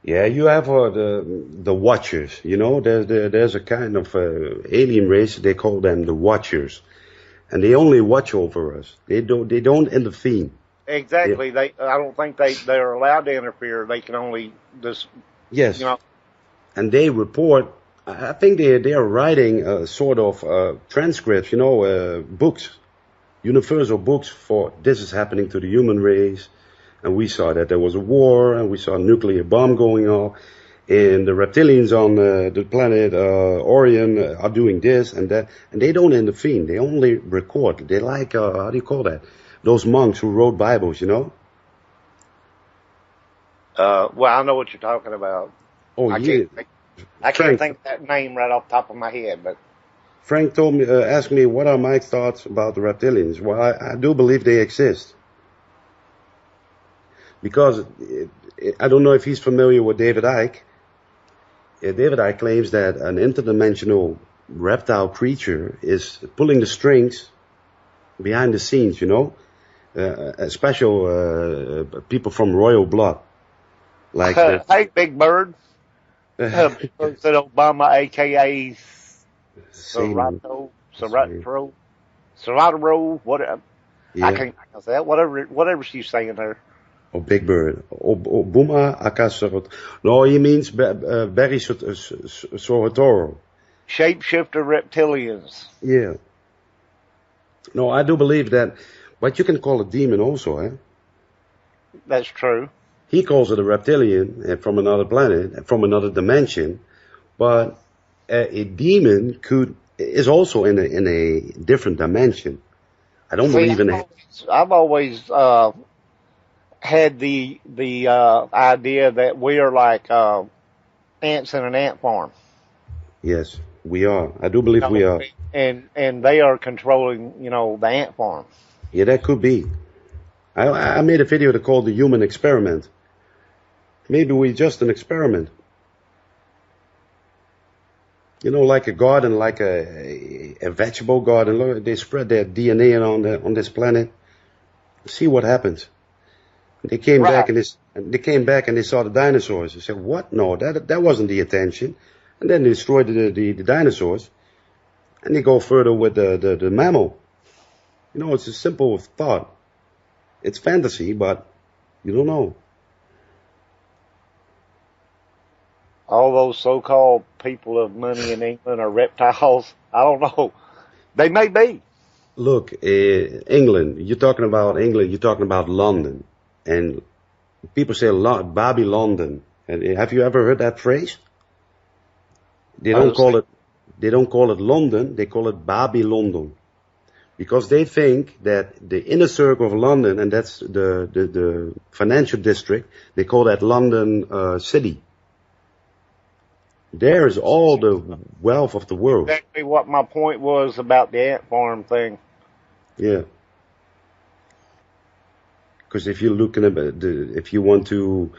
Yeah, you have the Watchers. You know, there's a kind of alien race. They call them the Watchers, and they only watch over us. They don't intervene. Exactly. Yeah. I don't think they're allowed to interfere. They can only just. Yes. You know. And they report. I think they are writing sort of transcripts. You know, books, universal books for this is happening to the human race. And we saw that there was a war, and we saw a nuclear bomb going off, and the reptilians on the planet Orion are doing this and that, and they don't intervene. They only record. They like, how do you call that? Those monks who wrote Bibles, you know? Well, I know what you're talking about. Oh, I can't think of that name right off the top of my head, but. Frank told me, asked me, what are my thoughts about the reptilians? Well, I do believe they exist. Because I don't know if he's familiar with David Icke. David Icke claims that an interdimensional reptile creature is pulling the strings behind the scenes, you know, special people from royal blood. Like hey, Big Bird. Said Obama, a.k.a. Serato, whatever. Yeah. I can't say that. Whatever she's saying there. Oh, Big Bird. Buma Akasarot. No, he means Barry Sohotoro. Shapeshifter reptilians. Yeah. No, I do believe that, but you can call it demon also, eh? That's true. He calls it a reptilian from another planet, from another dimension, but a demon is also in a different dimension. I don't believe in it. I've always had the idea that we are like ants in an ant farm. Yes, we are. I do believe we are. And they are controlling, you know, the ant farm. Yeah, that could be. I made a video called The Human Experiment. Maybe we're just an experiment. You know, like a garden, like a vegetable garden. Look, they spread their DNA on this planet. See what happens. They came back and they saw the dinosaurs. They said, "What? No, that wasn't the intention." And then they destroyed the dinosaurs, and they go further with the mammal. You know, it's a simple thought. It's fantasy, but you don't know. All those so-called people of money in England are reptiles. I don't know. They may be. Look, England. You're talking about England. You're talking about London. And people say Bobby London. And have you ever heard that phrase? They don't call it London. They call it Bobby London, because they think that the inner circle of London, and that's the financial district, they call that London City. There is all the wealth of the world. Exactly what my point was about the ant farm thing. Yeah. Because if you're looking at if you want to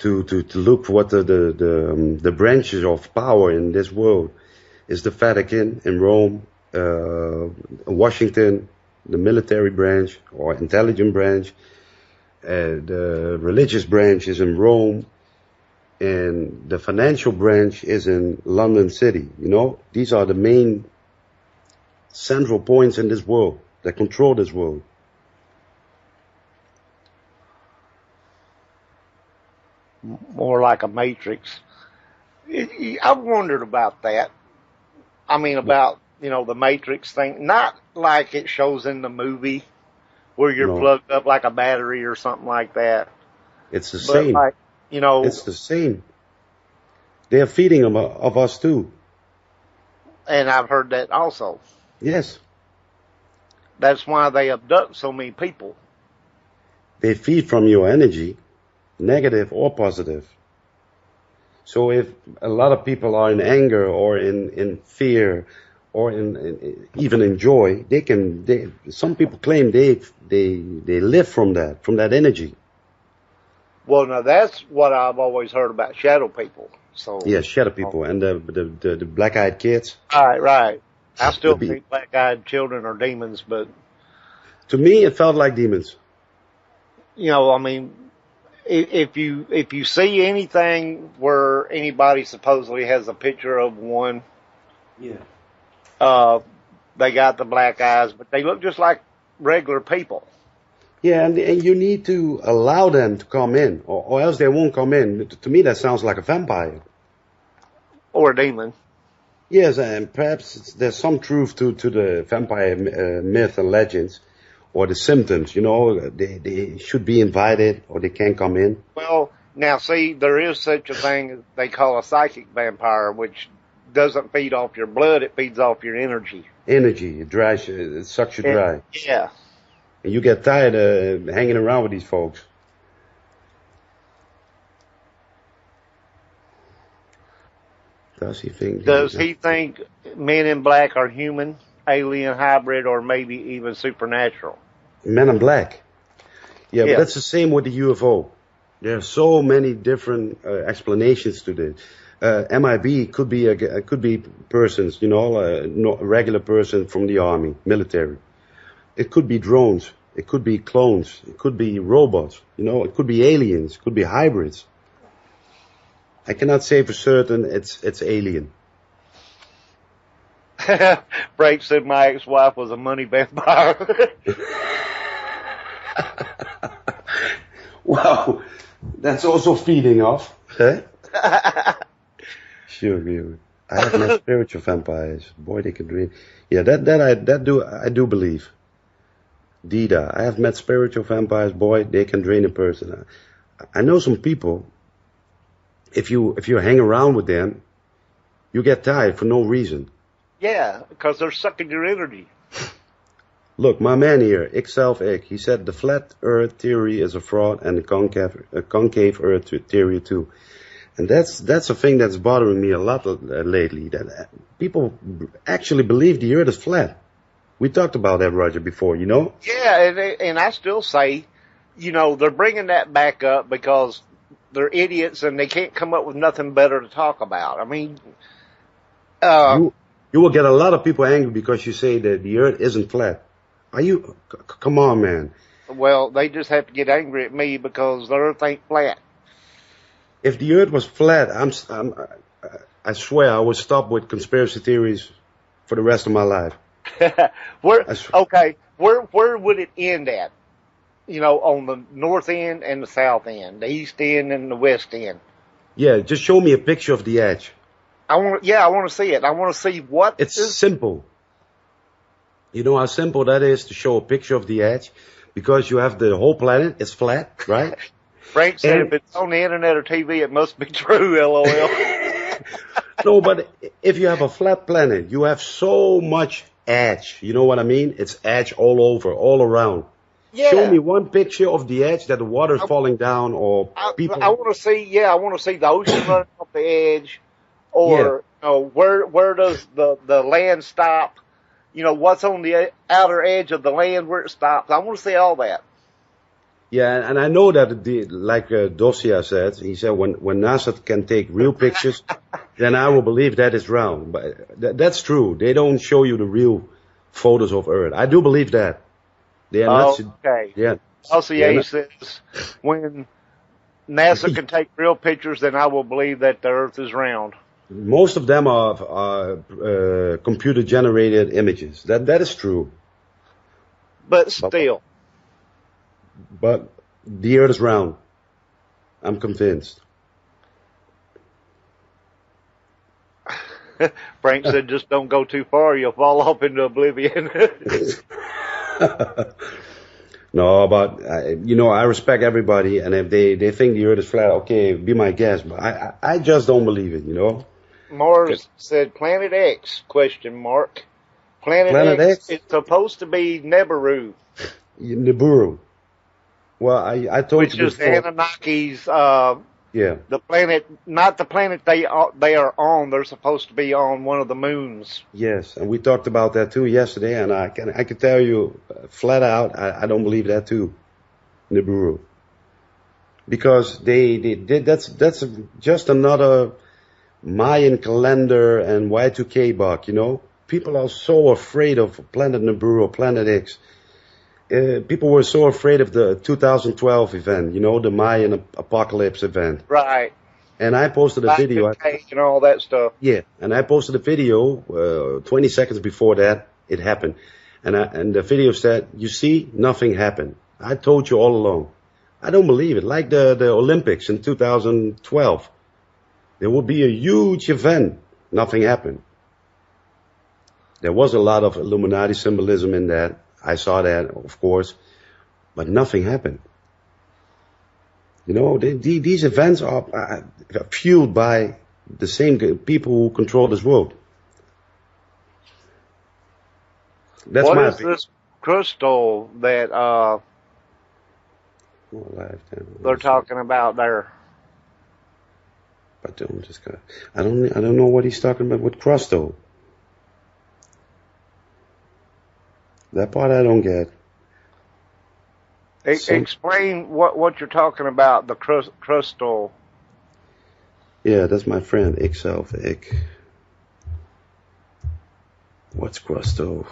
look for what the branches of power in this world is, the Vatican in Rome, Washington, the military branch or intelligence branch, the religious branch is in Rome, and the financial branch is in London City. You know, these are the main central points in this world. that control this world. More like a matrix. I've wondered about that. I mean, about, the matrix thing. Not like it shows in the movie where you're plugged up like a battery or something like that. It's the same. Like, it's the same. They are feeding of us too. And I've heard that also. Yes. That's why they abduct so many people. They feed from your energy, negative or positive. So if a lot of people are in anger or in fear or even in joy, some people claim they live from that energy. Well, now that's what I've always heard about shadow people. So yes, shadow people and the black-eyed kids. Right. I still think black-eyed children are demons, but to me, it felt like demons. I mean, if you see anything where anybody supposedly has a picture of one, they got the black eyes, but they look just like regular people. Yeah, and you need to allow them to come in, or else they won't come in. To me, that sounds like a vampire. Or a demon. Yes, and perhaps there's some truth to the vampire myth and legends, or the symptoms, they should be invited, or they can't come in. Well, now see, there is such a thing as they call a psychic vampire, which doesn't feed off your blood, it feeds off your energy. Energy, it sucks you dry. Yeah. And you get tired of hanging around with these folks. Does he think Men in Black are human, alien, hybrid, or maybe even supernatural? Men in Black. Yeah, but that's the same with the UFO. There are so many different explanations to this. MIB could be persons, a regular person from the army, military. It could be drones. It could be clones. It could be robots. It could be aliens. It could be hybrids. I cannot say for certain it's alien. Frank said my ex-wife was a money vampire. Wow, that's also feeding off. Huh? Sure. I have met spiritual vampires. Boy, they can dream. Yeah, I do believe. Dida, I have met spiritual vampires. Boy, they can drain a person. I know some people. If you hang around with them, you get tired for no reason. Yeah, because they're sucking your energy. Look, my man here, Ick, he said the flat Earth theory is a fraud and the concave Earth theory too. And that's a thing that's bothering me a lot lately. That people actually believe the Earth is flat. We talked about that, Roger, before, Yeah, and I still say, they're bringing that back up because they're idiots and they can't come up with nothing better to talk about. I mean, you will get a lot of people angry because you say that the Earth isn't flat. Come on, man. Well, they just have to get angry at me because the Earth ain't flat. If the Earth was flat, I swear I would stop with conspiracy theories for the rest of my life. Where would it end at? On the north end and the south end, the east end and the west end. Yeah, just show me a picture of the edge. I want to see it. I want to see what. It's simple. You know how simple that is to show a picture of the edge? Because you have the whole planet, it's flat, right? Frank said if it's on the internet or TV, it must be true, LOL. No, but if you have a flat planet, you have so much edge. You know what I mean? It's edge all over, all around. Yeah. Show me one picture of the edge that the water is falling down or people. I want to see the ocean running off the edge or, where does the land stop? What's on the outer edge of the land where it stops. I want to see all that. Yeah, and I know that like Dosia said, he said when NASA can take real pictures, then I will believe that is round. But that's true. They don't show you the real photos of Earth. I do believe that. They are not. Okay. Yeah. LCA says when NASA can take real pictures, then I will believe that the Earth is round. Most of them are computer generated images. That is true. But still. But the Earth is round. I'm convinced. Frank said, just don't go too far. You'll fall off into oblivion. No, but I respect everybody, and if they think the Earth is flat, okay, be my guest. But I just don't believe it, Mars said Planet X, ? Planet X is supposed to be Nibiru. Nibiru. Well, I told you before. Which is Anunnaki's, yeah. The planet, not the planet they are on. They're supposed to be on one of the moons. Yes, and we talked about that too yesterday, and I can tell you flat out, I don't believe that too, Nibiru, because that's just another Mayan calendar and Y2K bug. People are so afraid of Planet Nibiru or Planet X. People were so afraid of the 2012 event, the Mayan apocalypse event. Right. And I posted a video. And all that stuff. Yeah, and I posted a video 20 seconds before that it happened. And the video said, you see, nothing happened. I told you all along. I don't believe it. Like the Olympics in 2012. There would be a huge event. Nothing happened. There was a lot of Illuminati symbolism in that. I saw that, of course, but nothing happened. These events are fueled by the same people who control this world. That's what my is opinion. This crystal that they're talking about there? But I don't know what he's talking about with crystal. That part I don't get. Explain what you're talking about, the crystal. Yeah, that's my friend, Ixelf. What's crystal?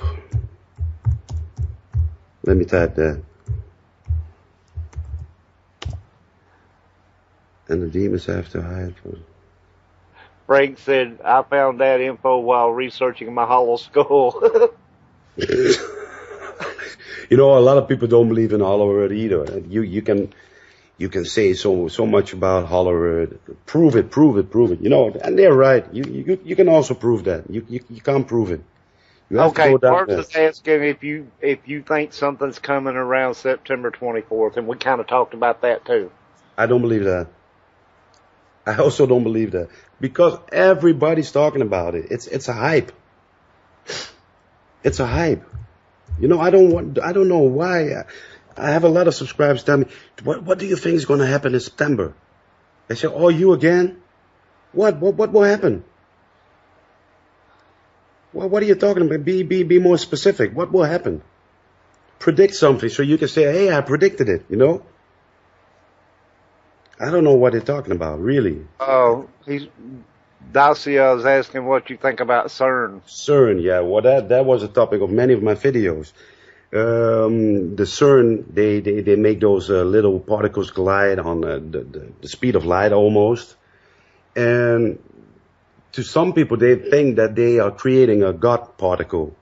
Let me type that. And the demons have to hide. Frank said, I found that info while researching my hollow skull. A lot of people don't believe in Hollow Earth either. You can say so much about Hollow Earth. Prove it. And they're right. You can also prove that. You can't prove it. You have to go down Mark there. is asking if you think something's coming around September 24th, and we kind of talked about that too. I don't believe that. I also don't believe that because everybody's talking about it. It's a hype. It's a hype. I don't know why. I have a lot of subscribers tell me, what do you think is going to happen in September? I say, oh, you again? What will happen? What are you talking about? Be more specific. What will happen? Predict something so you can say, hey, I predicted it, I don't know what they're talking about, really. Dacia is asking what you think about CERN. CERN, yeah. Well, that was a topic of many of my videos. The CERN, they make those little particles collide on the speed of light almost. And to some people, they think that they are creating a God particle.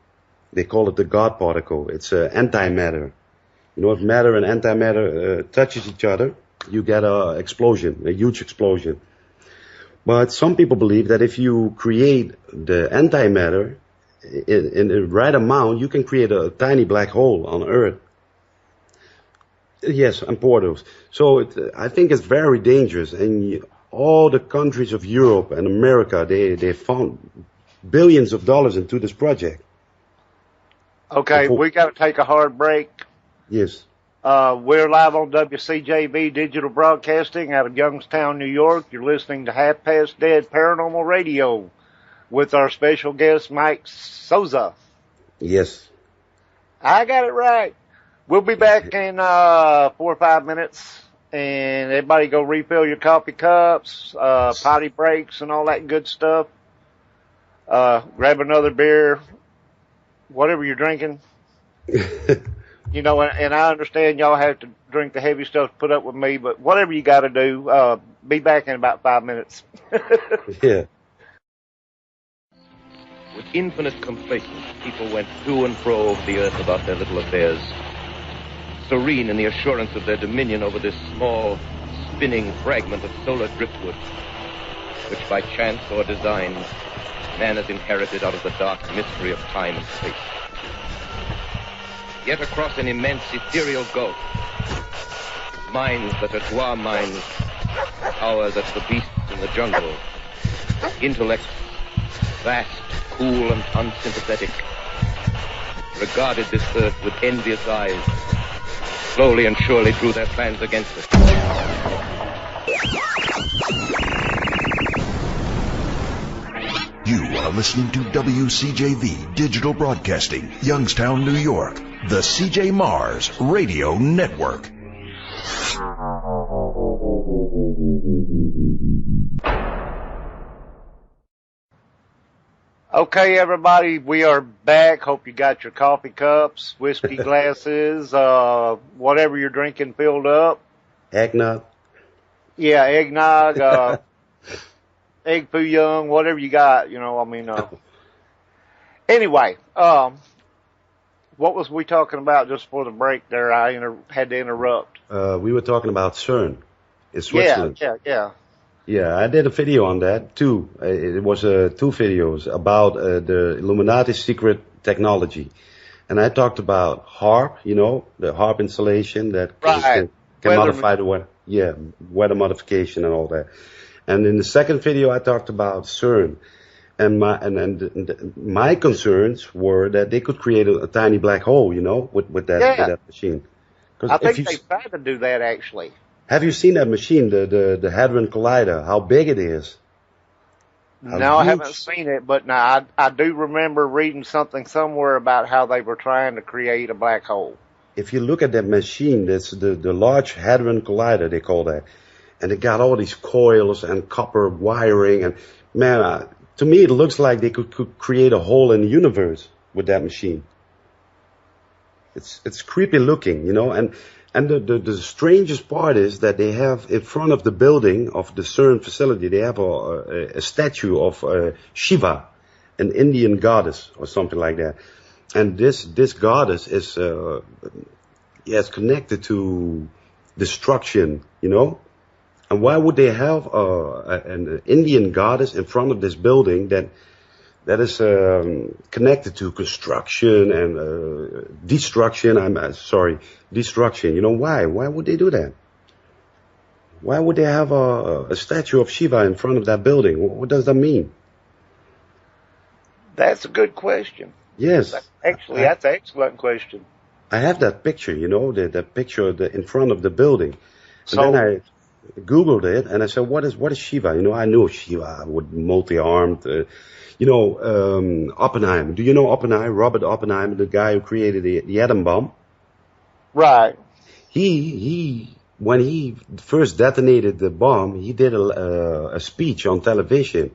They call it the God particle. It's antimatter. If matter and antimatter touches each other, you get a explosion, a huge explosion. But some people believe that if you create the antimatter in the right amount, you can create a tiny black hole on Earth. Yes, and portals. So I think it's very dangerous. And all the countries of Europe and America, they found billions of dollars into this project. Okay, we got to take a hard break. Yes. We're live on WCJV Digital Broadcasting out of Youngstown, New York. You're listening to Half Past Dead Paranormal Radio with our special guest, Mike Soze. Yes. I got it right. We'll be back in 4 or 5 minutes. And everybody go refill your coffee cups, potty breaks, and all that good stuff. Grab another beer, whatever you're drinking. And I understand y'all have to drink the heavy stuff to put up with me, but whatever you got to do, be back in about 5 minutes. Yeah. With infinite complacence, people went to and fro over the earth about their little affairs, serene in the assurance of their dominion over this small, spinning fragment of solar driftwood, which by chance or design, man has inherited out of the dark mystery of time and space. Yet across an immense ethereal gulf, minds that are to our minds, ours that are the beasts in the jungle, intellects, vast, cool, and unsympathetic, regarded this earth with envious eyes, slowly and surely drew their plans against us. You are listening to WCJV Digital Broadcasting, Youngstown, New York, the CJ Mars Radio Network. Okay, everybody, we are back. Hope you got your coffee cups, whiskey glasses, whatever you're drinking filled up. Eggnog. Yeah, eggnog, egg foo young, whatever you got, Anyway, what was we talking about just before the break there? I had to interrupt. We were talking about CERN in Switzerland. Yeah. Yeah, I did a video on that too. It was 2 videos about the Illuminati secret technology. And I talked about HARP, the HARP installation that can modify the weather. Yeah, weather modification and all that. And in the second video, I talked about CERN. And my concerns were that they could create a tiny black hole, with that machine. I think they tried to do that actually. Have you seen that machine, the Hadron Collider, how big it is? No, I haven't seen it, but now I do remember reading something somewhere about how they were trying to create a black hole. If you look at that machine, that's the Large Hadron Collider, they call that. And it got all these coils and copper wiring. And man, to me, it looks like they could create a hole in the universe with that machine. It's creepy looking, And the strangest part is that they have in front of the building of the CERN facility, they have a statue of Shiva, an Indian goddess or something like that. And this goddess is connected to destruction, And why would they have an Indian goddess in front of this building that is connected to construction and destruction? Destruction. Why? Why would they do that? Why would they have a statue of Shiva in front of that building? What does that mean? That's a good question. Yes. That's an excellent question. I have that picture, that picture in front of the building. And then I Googled it and I said, what is Shiva? I knew Shiva with multi-armed, Oppenheimer. Do you know Oppenheimer? Robert Oppenheimer, the guy who created the atom bomb? Right. When he first detonated the bomb, he did a speech on television.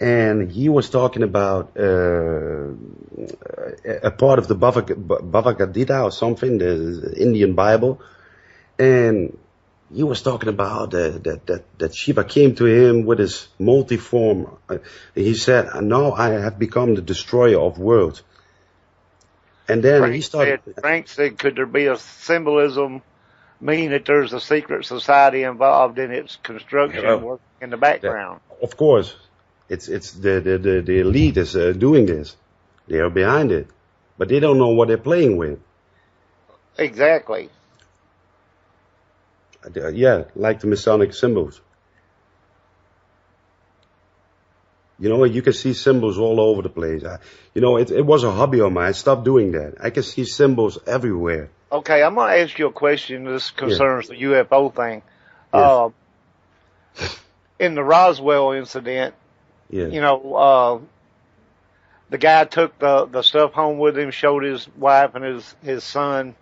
And he was talking about a part of the Bhagavad Gita or something, the Indian Bible. And he was talking about that Shiva came to him with his multiform. He said, now I have become the destroyer of worlds. And then Frank said, could there be a symbolism, mean that there's a secret society involved in its construction work in the background? Of course. It's the elite is doing this. They are behind it. But they don't know what they're playing with. Exactly. Like the Masonic symbols. You can see symbols all over the place. It was a hobby of mine. I stopped doing that. I can see symbols everywhere. Okay, I'm going to ask you a question. This concerns the UFO thing. Yes. In the Roswell incident, yes. The guy took the stuff home with him, showed his wife and his son.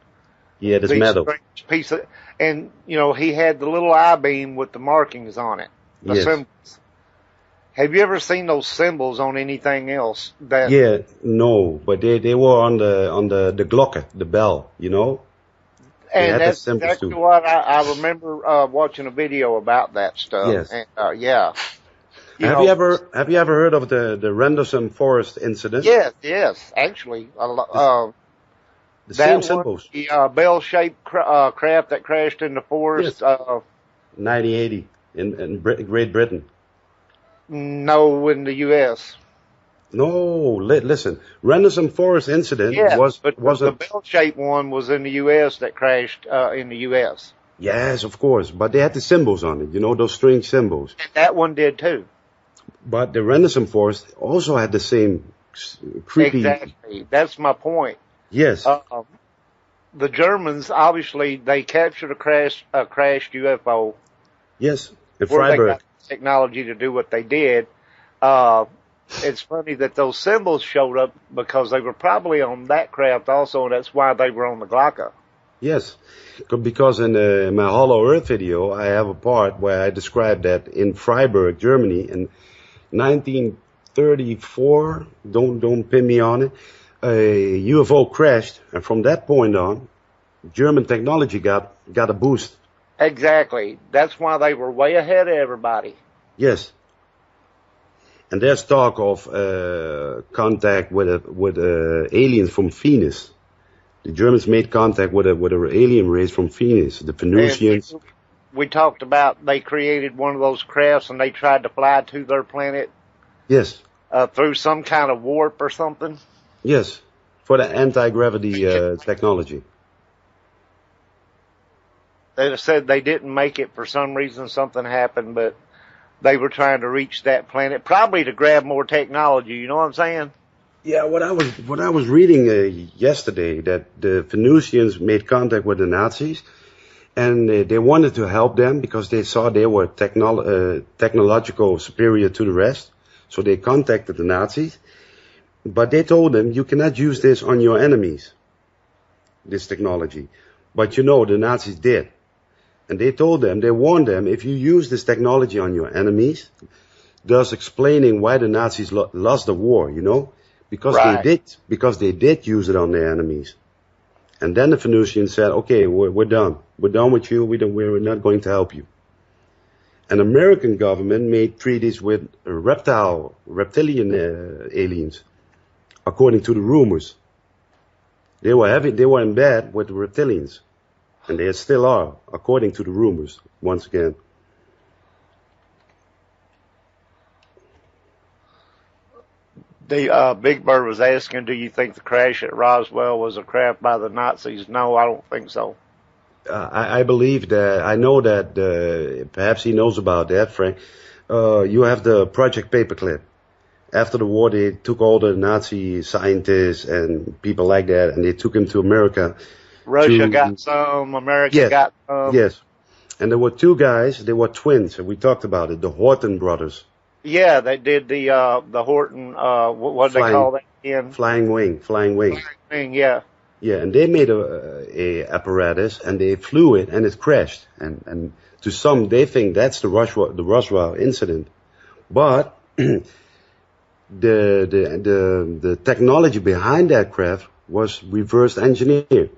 Yeah, this metal. Piece of, and, he had the little I-beam with the markings on it. The symbols. Have you ever seen those symbols on anything else? No, but they were on the glocke, the bell, And that's exactly what I remember watching a video about that stuff. Yes. And, Have you ever heard of the Rendlesham Forest incident? Yes, actually. The That same one, symbols. the bell-shaped craft that crashed in the forest. Yes. 1980 in Great Britain. No, in the U.S. No, listen. Rendlesham Forest incident Yeah, but the wasn't. bell-shaped one was in the U.S. that crashed in the U.S. Yes, of course, but they had the symbols on it. You know, those strange symbols. And that one did too. But the Rendlesham Forest also had the same creepy. Exactly. That's my point. Yes. The Germans, obviously, they captured a crashed UFO. Yes. In Where they Freiburg. got technology to do what they did. It's funny that those symbols showed up because they were probably on that craft also, and that's why they were on the Glocke. Yes, because in my Hollow Earth video, I have a part where I describe that in Freiburg, Germany, in 1934. Don't pin me on it. A UFO crashed, and from that point on, German technology got a boost. Exactly. That's why they were way ahead of everybody. Yes. And there's talk of contact with aliens from Venus. The Germans made contact with an alien race from Venus, the Venusians. And we talked about they created one of those crafts and they tried to fly to their planet. Yes. Through some kind of warp or something. Yes, for the anti-gravity technology. They said they didn't make it for some reason. Something happened, but they were trying to reach that planet, probably to grab more technology. You know what I'm saying? Yeah, what I was reading yesterday, that the Venusians made contact with the Nazis, and they wanted to help them because they saw they were technological superior to the rest. So they contacted the Nazis, but they told them you cannot use this on your enemies, this technology. But you know the Nazis did. And they told them, they warned them, if you use this technology on your enemies, thus explaining why the Nazis lost the war, you know, because right. they did use it on their enemies. And then the Venusians said, okay, we're done. We're done with you. We're not going to help you. And American government made treaties with reptilian aliens, according to the rumors. They were in bed with the reptilians. And they still are, according to the rumors, once again. The Big Bird was asking, do you think the crash at Roswell was a craft by the Nazis? No, I don't think so. I believe that, I know that, perhaps he knows about that, Frank. You have the Project Paperclip. After the war, they took all the Nazi scientists and people like that, and they took them to America. Russia got some, America got some. Yes. And there were two guys, they were twins, and we talked about it, the Horton brothers. Yeah, they did the Horton, what do they call that again? Flying wing. Flying wing, yeah. Yeah, and they made a apparatus, and they flew it, and it crashed. And to some, they think that's the Roswell incident. But the technology behind that craft was reverse engineered.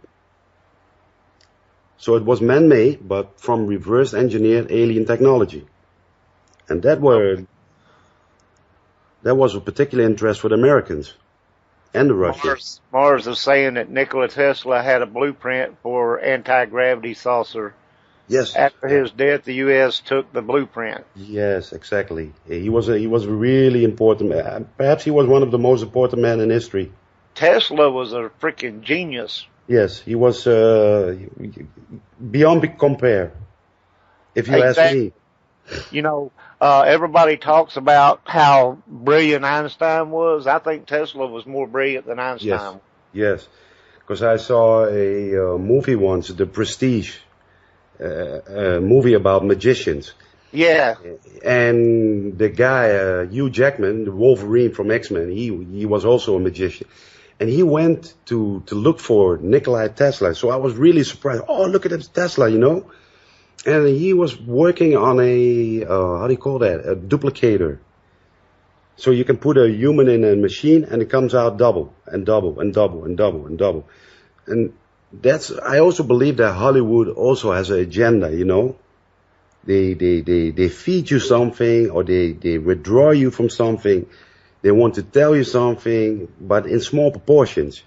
So it was man-made, but from reverse engineered alien technology. And that was of particular interest for the Americans and the Russians. Mars is saying that Nikola Tesla had a blueprint for anti-gravity saucer. Yes. After his death, the U.S. took the blueprint. Yes, exactly. He was a really important man. Perhaps he was one of the most important men in history. Tesla was a freaking genius. Yes, he was beyond compare, if you ask me. You know, everybody talks about how brilliant Einstein was. I think Tesla was more brilliant than Einstein. Yes, because I saw a movie once, The Prestige, a movie about magicians. Yeah. And the guy, Hugh Jackman, the Wolverine from X-Men, he was also a magician. And he went to look for Nikola Tesla. So I was really surprised. Oh, look at this Tesla, you know. And he was working on a, how do you call that? A duplicator. So you can put a human in a machine and it comes out double and double and double and double and double. And I also believe that Hollywood also has an agenda, you know. They feed you something or they withdraw you from something. They want to tell you something, but in small proportions.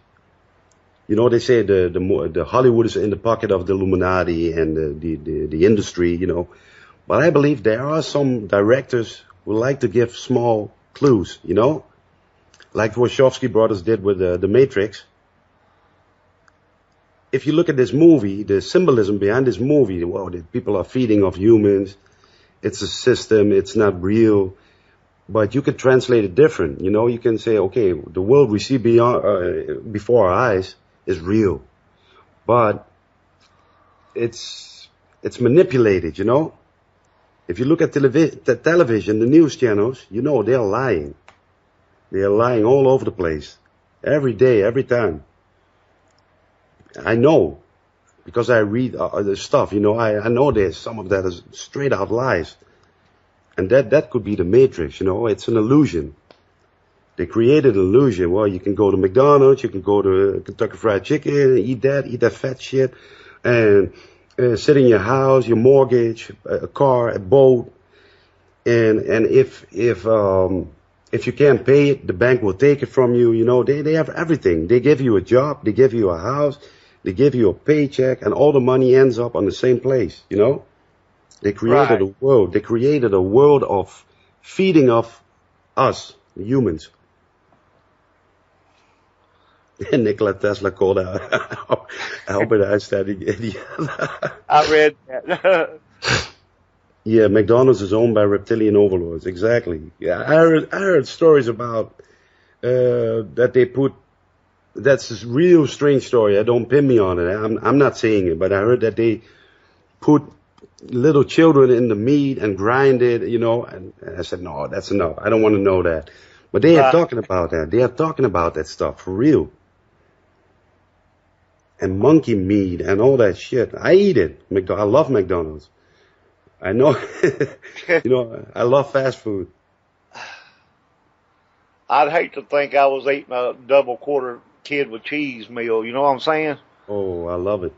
You know, they say the Hollywood is in the pocket of the Illuminati and the industry, you know. But I believe there are some directors who like to give small clues, you know. Like the Wachowski brothers did with the Matrix. If you look at this movie, the symbolism behind this movie, well, the people are feeding off humans. It's a system. It's not real. But you could translate it different. You know, you can say, okay, the world we see before our eyes is real. But it's manipulated, you know. If you look at the television, the news channels, you know, they're lying. They're lying all over the place. Every day, every time. I know. Because I read the stuff, you know, I know there's some of that is straight out lies. And that could be the Matrix, you know, it's an illusion. They created an illusion. Well, you can go to McDonald's, you can go to Kentucky Fried Chicken, eat that fat shit, and sit in your house, your mortgage, a car, a boat, and if you can't pay it, the bank will take it from you. You know, they have everything. They give you a job, they give you a house, they give you a paycheck, and all the money ends up on the same place. You know, they created a world. They created a world of feeding off us humans. And Nikola Tesla called out Albert Einstein an idiot. I read that. Yeah, McDonald's is owned by reptilian overlords. Exactly. Yeah, I heard stories about that they put. That's a real strange story. Don't pin me on it. I'm not saying it, but I heard that they put little children in the meat and grind it. You know, and I said, no, that's enough. I don't want to know that. But they are talking about that. They are talking about that stuff for real. And monkey meat and all that shit. I eat it. I love McDonald's. I know, you know, I love fast food. I'd hate to think I was eating a double quarter kid with cheese meal. You know what I'm saying? Oh, I love it.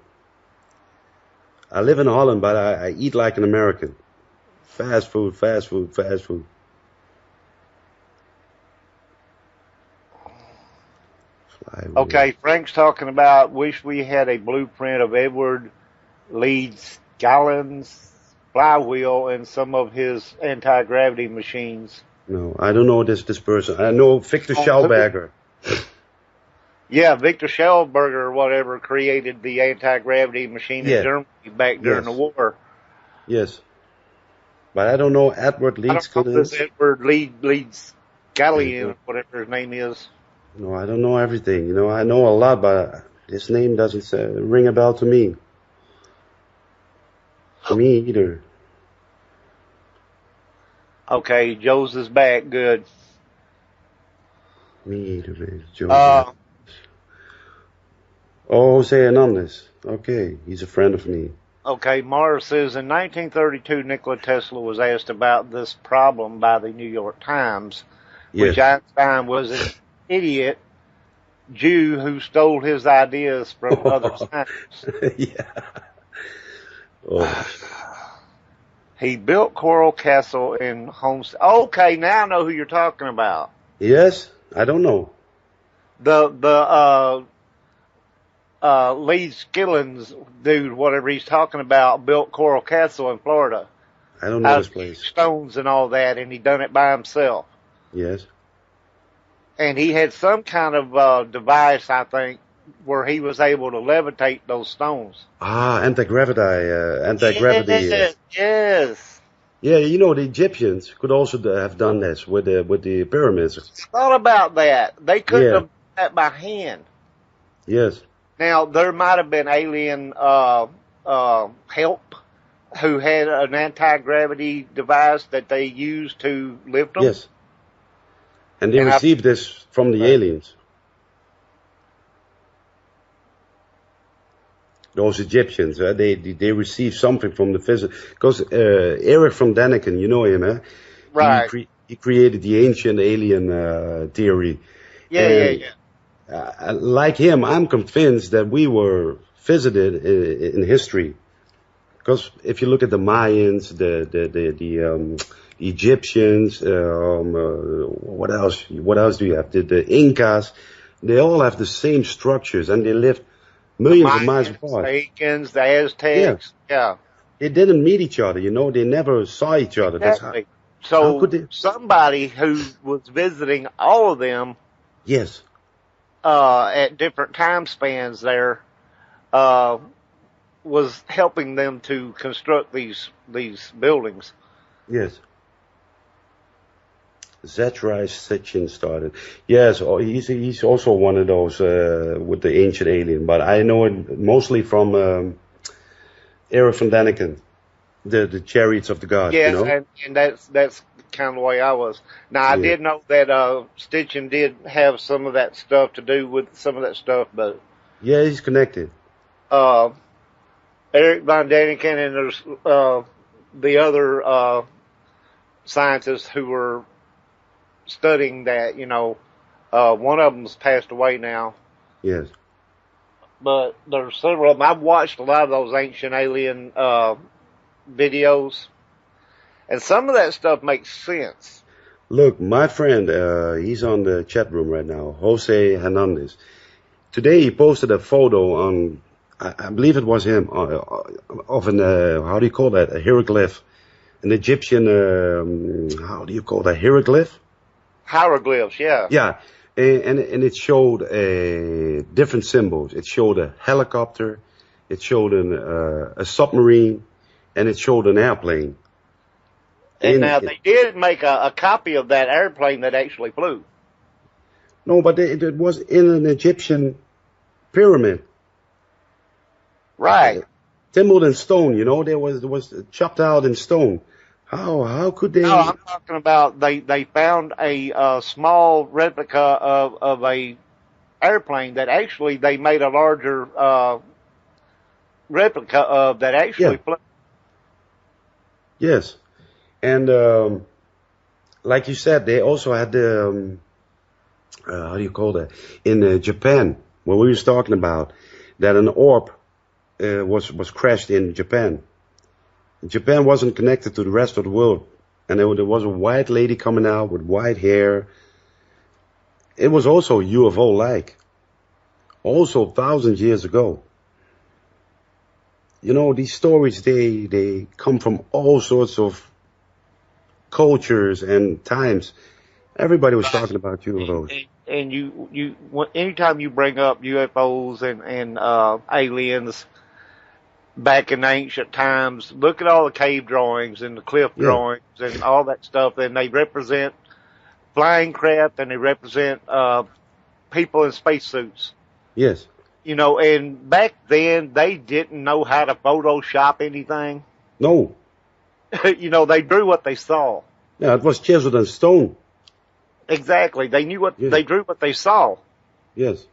I live in Holland, but I eat like an American. Fast food, fast food, fast food. Okay, Frank's talking about wish we had a blueprint of Edward Leeds Gallen's flywheel and some of his anti-gravity machines. No, I don't know this person. I know Victor Schauberger. Yeah, Victor Schauberger or whatever created the anti-gravity machine in Germany back during the war. Yes. But I don't know Edward Leeds. Edward Leeds Gallion, whatever his name is. No, I don't know everything. You know, I know a lot, but his name doesn't ring a bell to me. Me either. Okay, Joe's is back. Good. Me either, man. Joe. Jose Hernandez. Okay, he's a friend of me. Okay, Mars says in 1932, Nikola Tesla was asked about this problem by the New York Times, which Einstein was an idiot Jew who stole his ideas from other scientists. Yeah. Oh. He built Coral Castle in Homestead. Okay, now I know who you're talking about. Yes? I don't know. The Lee Skillins dude, whatever he's talking about, built Coral Castle in Florida. I don't know this place. Stones and all that, and he done it by himself. Yes. And he had some kind of device, I think, where he was able to levitate those stones. Anti-gravity. Yes. Yeah, you know, the Egyptians could also have done this with the pyramids. Thought about that. They couldn't have done that by hand. Yes. Now, there might have been alien help who had an anti-gravity device that they used to lift them. Yes. And they received this from the aliens. Those Egyptians, they received something from the physics. Because Erich von Däniken, you know him, eh? Right. He created the ancient alien theory. Yeah. Like him, I'm convinced that we were visited in history. Because if you look at the Mayans, the Egyptians, what else do you have? The Incas, They all have the same structures, and they live millions of miles apart. The Incans, the Aztecs, yeah. They didn't meet each other, you know. They never saw each other. Exactly. How could they? Somebody who was visiting all of them, Yes, at different time spans there, was helping them to construct these buildings. yes. Zacharias Sitchin started. Yes, he's also one of those with the ancient alien, but I know it mostly from Erich von Däniken, the Chariots of the Gods. Yes, you know? and that's kind of the way I was. Now I did know that Stitchin did have some of that stuff to do with some of that stuff, but yeah, he's connected. Erich von Däniken and there's the other scientists who were studying that, you know, one of them's passed away now. Yes. But there's several of them. I've watched a lot of those ancient alien videos, and some of that stuff makes sense. Look, my friend, he's on the chat room right now, Jose Hernandez. Today he posted a photo on, I believe it was him, of an, how do you call that, a hieroglyph, an Egyptian, how do you call that, hieroglyph? Hieroglyphs, yeah. Yeah, and it showed different symbols. It showed a helicopter, it showed a submarine, and it showed an airplane. And now they did make a copy of that airplane that actually flew. No, but it was in an Egyptian pyramid. Right. Timbered in stone, you know, there was chopped out in stone. How could they? No, I'm talking about they found a small replica of a airplane that actually they made a larger replica of that actually flew. Yes, and like you said, they also had the how do you call that in Japan? What we was talking about, that an orb was crashed in Japan. Japan wasn't connected to the rest of the world. And there was a white lady coming out with white hair. It was also UFO-like. Also 1,000 years ago. You know, these stories, they come from all sorts of cultures and times. Everybody was talking about UFOs. And you anytime you bring up UFOs and aliens, back in ancient times, look at all the cave drawings and the cliff drawings and all that stuff, and they represent flying craft and they represent people in spacesuits. Yes. You know, and back then they didn't know how to Photoshop anything. No. You know, they drew what they saw. Yeah, it was chiseled in stone. Exactly. They knew they drew what they saw. Yes.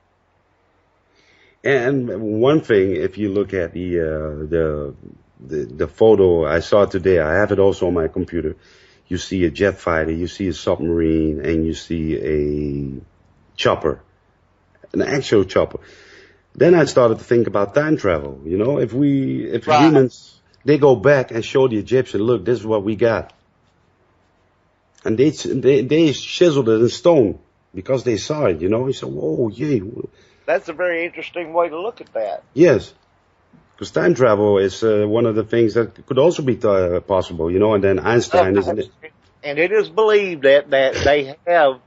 And one thing, if you look at the photo I saw today, I have it also on my computer. You see a jet fighter, you see a submarine, and you see a chopper, an actual chopper. Then I started to think about time travel. You know, if humans, they go back and show the Egyptians, look, this is what we got, and they chiseled it in stone because they saw it. You know, he said, "Whoa, yeah." That's a very interesting way to look at that. Yes, because time travel is one of the things that could also be possible, you know. And then Einstein, isn't it? And it is believed that they have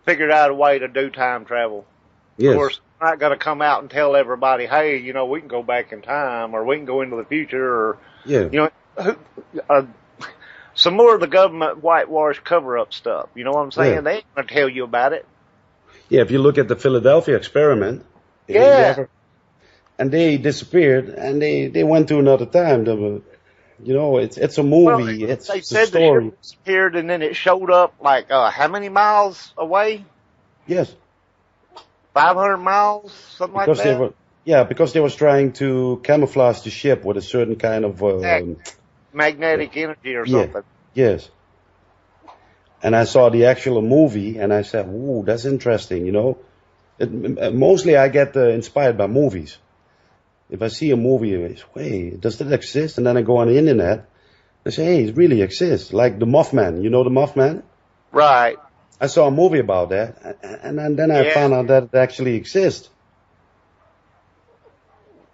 figured out a way to do time travel. Yes. Of course, they're not going to come out and tell everybody, hey, you know, we can go back in time, or we can go into the future, or you know, some more of the government whitewash cover-up stuff. You know what I'm saying? Yeah. They ain't going to tell you about it. Yeah, if you look at the Philadelphia experiment, and they disappeared, and they went to another time. You know, it's a movie. Well, it's they a said story. the ship disappeared, and then it showed up like how many miles away? Yes, 500 miles, something because like that. because they was trying to camouflage the ship with a certain kind of magnetic energy or something. Yes. And I saw the actual movie, and I said, "Ooh, that's interesting." You know, mostly I get inspired by movies. If I see a movie, it's, "Hey, does that exist?" And then I go on the internet, and say, "Hey, it really exists." Like the Mothman. You know the Mothman? Right. I saw a movie about that, and then I found out that it actually exists.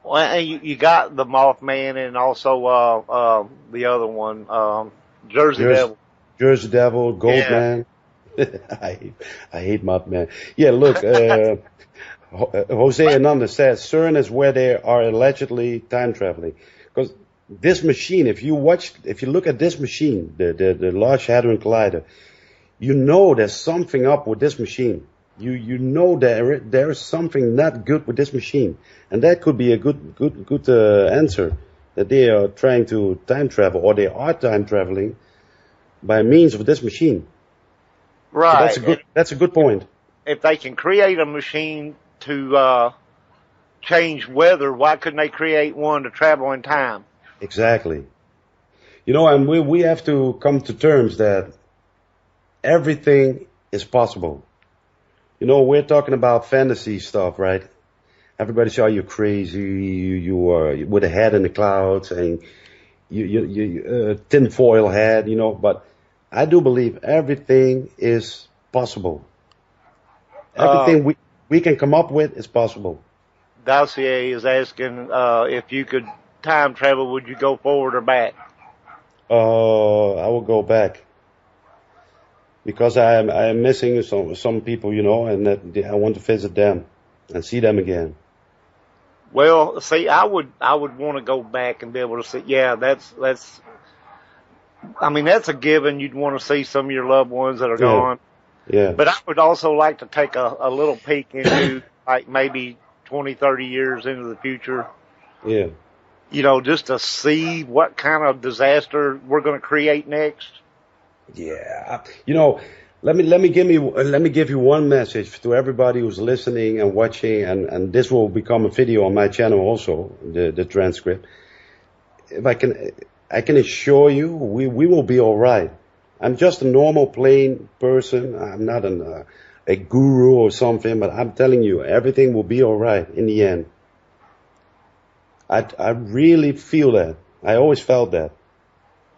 Well, and you got the Mothman and also the other one, Jersey Devil. Jersey Devil, Goldman. I hate Mothman. Yeah, look, Jose Hernandez says CERN is where they are allegedly time traveling. Because this machine, if you look at this machine, the Large Hadron Collider, you know there's something up with this machine. You know there is something not good with this machine, and that could be a good answer that they are trying to time travel, or they are time traveling by means of this machine. Right. So that's a good point. If they can create a machine to change weather, why couldn't they create one to travel in time? Exactly. You know, and we have to come to terms that everything is possible. You know, we're talking about fantasy stuff, right? Everybody say, "Oh, you're crazy. You are with a head in the clouds and you tinfoil head," you know. But I do believe everything is possible. Everything we can come up with is possible. Dossier is asking if you could time travel, would you go forward or back? I will go back. Because I am missing some people, you know, and that I want to visit them and see them again. Well, see, I would want to go back and be able to see. Yeah, that's. I mean, that's a given. You'd want to see some of your loved ones that are gone. Yeah. But I would also like to take a little peek into like maybe 20, 30 years into the future. Yeah. You know, just to see what kind of disaster we're going to create next. Yeah, you know, let me give you one message to everybody who's listening and watching, and this will become a video on my channel also, the transcript. If I can assure you, we will be all right. I'm just a normal, plain person. I'm not a guru or something, but I'm telling you, everything will be all right in the end. I really feel that. I always felt that.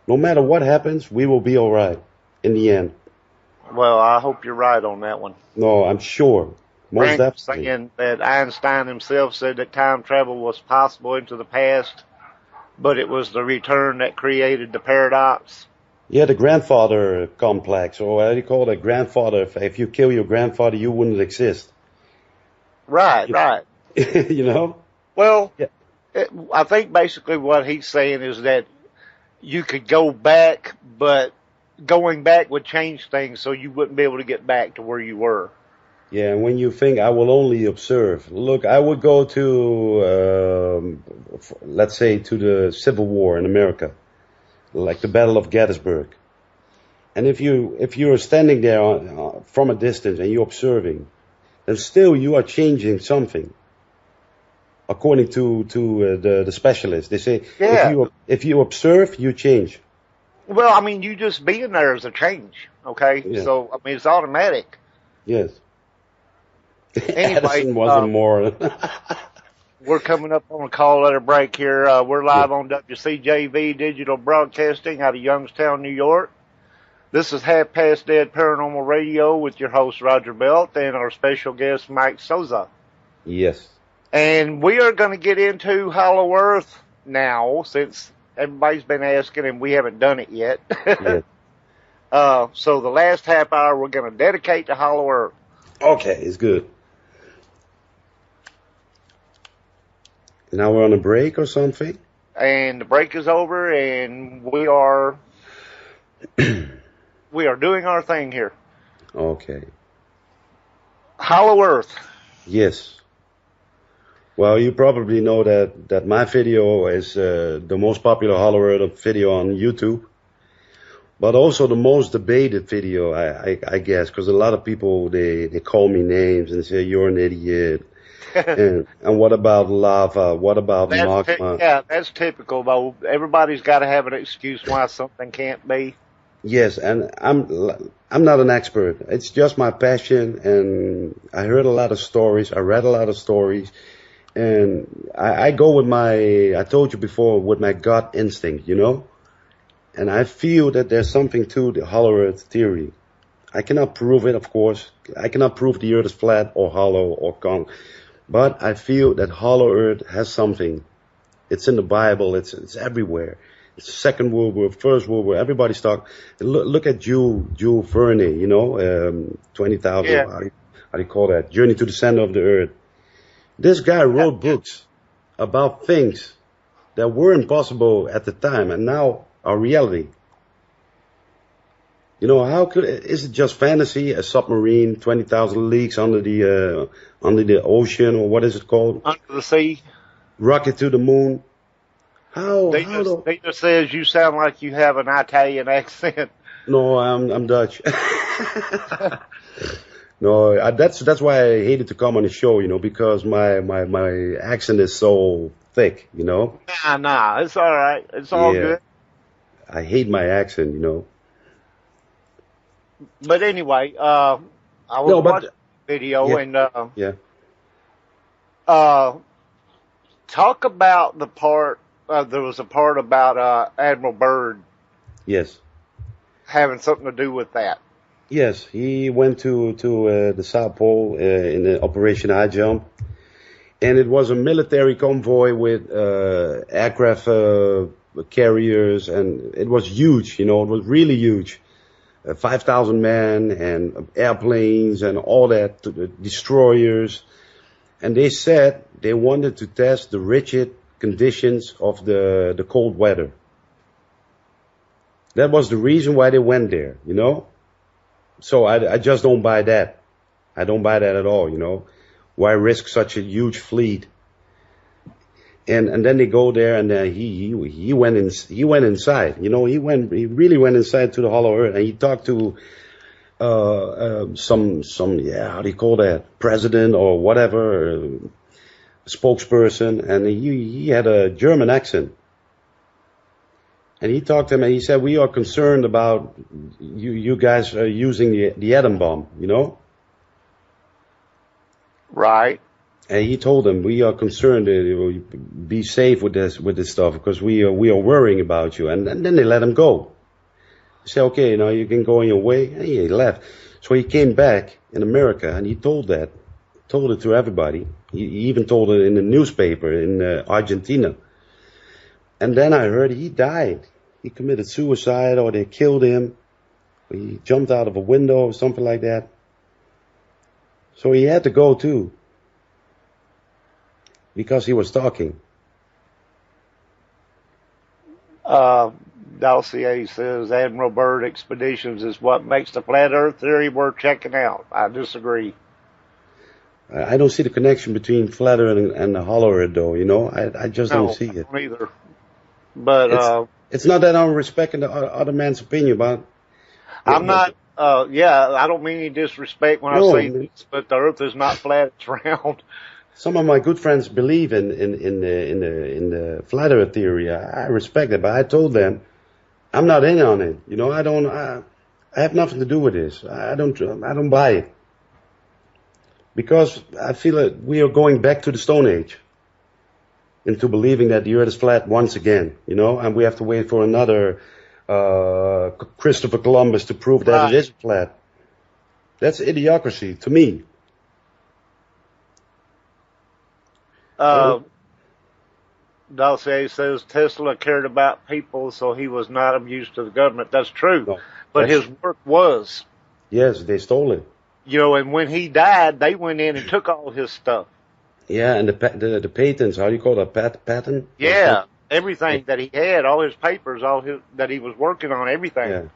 No matter what happens, we will be all right in the end. Well, I hope you're right on that one. No, I'm sure. Most definitely. Saying that Einstein himself said that time travel was possible into the past, but it was the return that created the paradox. Yeah, the grandfather complex, or what do you call it? Grandfather. If you kill your grandfather, you wouldn't exist. Right, right. You know? Well, yeah. I think basically what he's saying is that you could go back, but going back would change things, so you wouldn't be able to get back to where you were. Yeah, and when you think I will only observe, look, I would go to, let's say, to the Civil War in America, like the Battle of Gettysburg. And if you're standing there from a distance and you're observing, then still you are changing something. According to the specialists, they say if you observe, you change. Well, I mean, you just being there is a change, okay? Yeah. So I mean, it's automatic. Yes. Anyway, Edison wasn't more. We're coming up on a call letter break here. We're live on WCJV Digital Broadcasting out of Youngstown, New York. This is Half Past Dead Paranormal Radio with your host Roger Belt and our special guest Mike Soze. Yes. And we are going to get into Hollow Earth now, since everybody's been asking and we haven't done it yet. Yes. So the last half hour we're going to dedicate to Hollow Earth. Okay, it's good. Now we're on a break or something? And the break is over and we are doing our thing here. Okay. Hollow Earth. Yes. Well, you probably know that my video is the most popular Hollow Earth video on YouTube, but also the most debated video, I guess, because a lot of people, they call me names and say, you're an idiot. and what about lava? What about magma? Yeah, that's typical, though. Everybody's got to have an excuse why something can't be. Yes, and I'm not an expert. It's just my passion, and I heard a lot of stories. I read a lot of stories. And I go with I told you before, with my gut instinct, you know? And I feel that there's something to the Hollow Earth theory. I cannot prove it, of course. I cannot prove the Earth is flat or hollow or cone. But I feel that hollow Earth has something. It's in the Bible. It's everywhere. It's the Second World War, First World War. Everybody's talking. Look at Jules Verne, 20,000. Yeah. How do you call that? Journey to the Center of the Earth. This guy wrote books about things that weren't possible at the time and now are reality. Is it just fantasy? A submarine, 20,000 leagues under the ocean, or what is it called? Under the sea. Rocket to the moon. They just says you sound like you have an Italian accent. No, I'm Dutch. No, that's why I hated to come on the show, because my accent is so thick, Nah, it's all right. It's all good. I hate my accent, But anyway, I was watching the video and talk about the part. There was a part about Admiral Byrd. Yes. Having something to do with that. Yes, he went to the South Pole in the Operation High Jump, and it was a military convoy with aircraft carriers, and it was huge. It was really huge. 5,000 men and airplanes and all that, destroyers. And they said they wanted to test the rigid conditions of the cold weather. That was the reason why they went there, So I just don't buy that. I don't buy that at all, Why risk such a huge fleet? And then they go there, and he went inside. He really went inside to the Hollow Earth, and he talked to some how do you call that, president or whatever, spokesperson, and he had a German accent. And he talked to him, and he said, "We are concerned about you guys are using the atom bomb, Right. And he told them, "We are concerned that you will be safe with this stuff, because we are worrying about you." And then they let him go. He said, "Okay, you can go on your way." And he left. So he came back in America, and he told it to everybody. He even told it in the newspaper in Argentina. And then I heard he died. He committed suicide, or they killed him. He jumped out of a window or something like that. So he had to go too, because he was talking. Dossier says Admiral Byrd expeditions is what makes the flat Earth theory worth checking out. I disagree. I don't see the connection between flat Earth and the hollow Earth, though. I just don't see it. Me either. But it's not that I'm respecting the other man's opinion, but I'm not. I don't mean any disrespect when I say this, but the Earth is not flat; it's round. Some of my good friends believe in the flat Earth theory. I respect it, but I told them I'm not in on it. I have nothing to do with this. I don't buy it, because I feel that we are going back to the Stone Age, into believing that the Earth is flat once again. And we have to wait for another Christopher Columbus to prove that it is flat. That's idiocracy to me. Dossier says Tesla cared about people, so he was not amused to the government. That's true. No, but his work was. Yes, they stole it. And when he died, they went in and took all his stuff. Yeah, and the patents, how do you call it, patent? Yeah, everything that he had, all his papers, that he was working on, everything.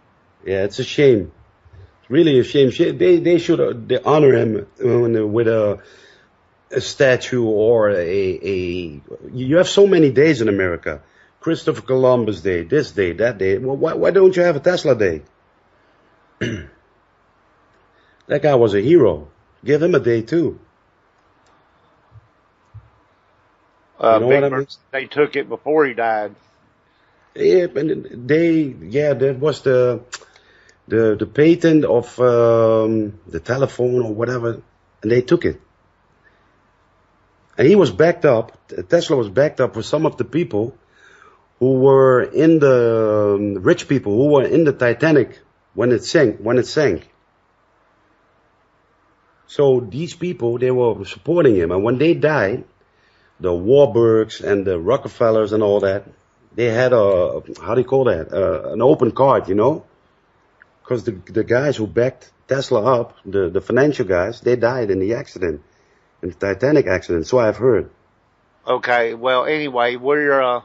Yeah, it's a shame. It's really a shame. They should honor him with a statue or you have so many days in America. Christopher Columbus Day, this day, that day. Well, why don't you have a Tesla Day? That guy was a hero. Give him a day too. They took it before he died. Yeah, and that was the patent of the telephone or whatever, and they took it. And he was backed up. Tesla was backed up with some of the people who were in the rich people who were in the Titanic when it sank. So these people, they were supporting him. And when they died, the Warburgs and the Rockefellers and all that, they had how do you call that? An open card, you know? Because the guys who backed Tesla up, the financial guys, they died in the accident, in the Titanic accident. So I've heard. Okay, well, anyway, we're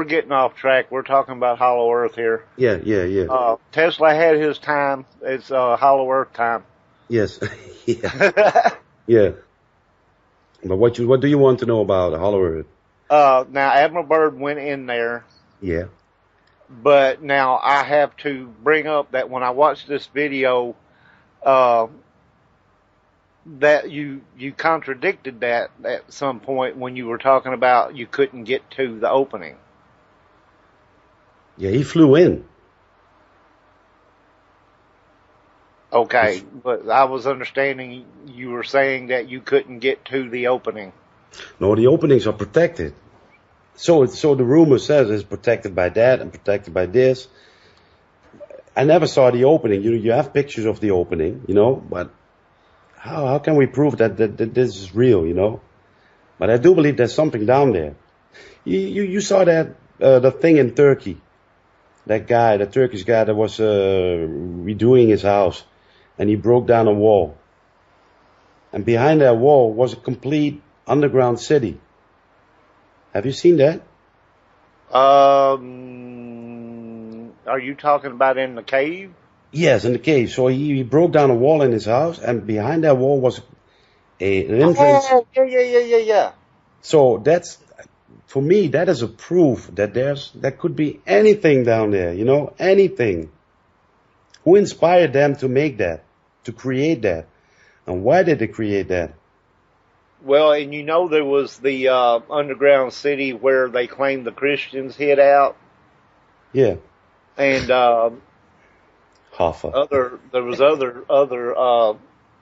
getting off track. We're talking about Hollow Earth here. Yeah. Tesla had his time. It's Hollow Earth time. Yes. Yeah. Yeah. But what do you want to know about Hollow Earth? Now Admiral Byrd went in there. Yeah. But now I have to bring up that when I watched this video, that you contradicted that at some point when you were talking about you couldn't get to the opening. Yeah, he flew in. Okay, but I was understanding you were saying that you couldn't get to the opening. No, the openings are protected. So the rumor says it's protected by that and protected by this. I never saw the opening. You have pictures of the opening, you know, but how can we prove that this is real, you know? But I do believe there's something down there. You saw that the thing in Turkey. That guy, the Turkish guy that was redoing his house, and he broke down a wall. And behind that wall was a complete underground city. Have you seen that? Are you talking about in the cave? Yes, in the cave. So he broke down a wall in his house, and behind that wall was an entrance. Oh, yeah. So that's, for me, that is a proof that there could be anything down there, you know, anything. Who inspired them to make that, to create that? And why did they create that? Well, and you know there was the underground city where they claimed the Christians hid out. Yeah. And Hoffa. there was other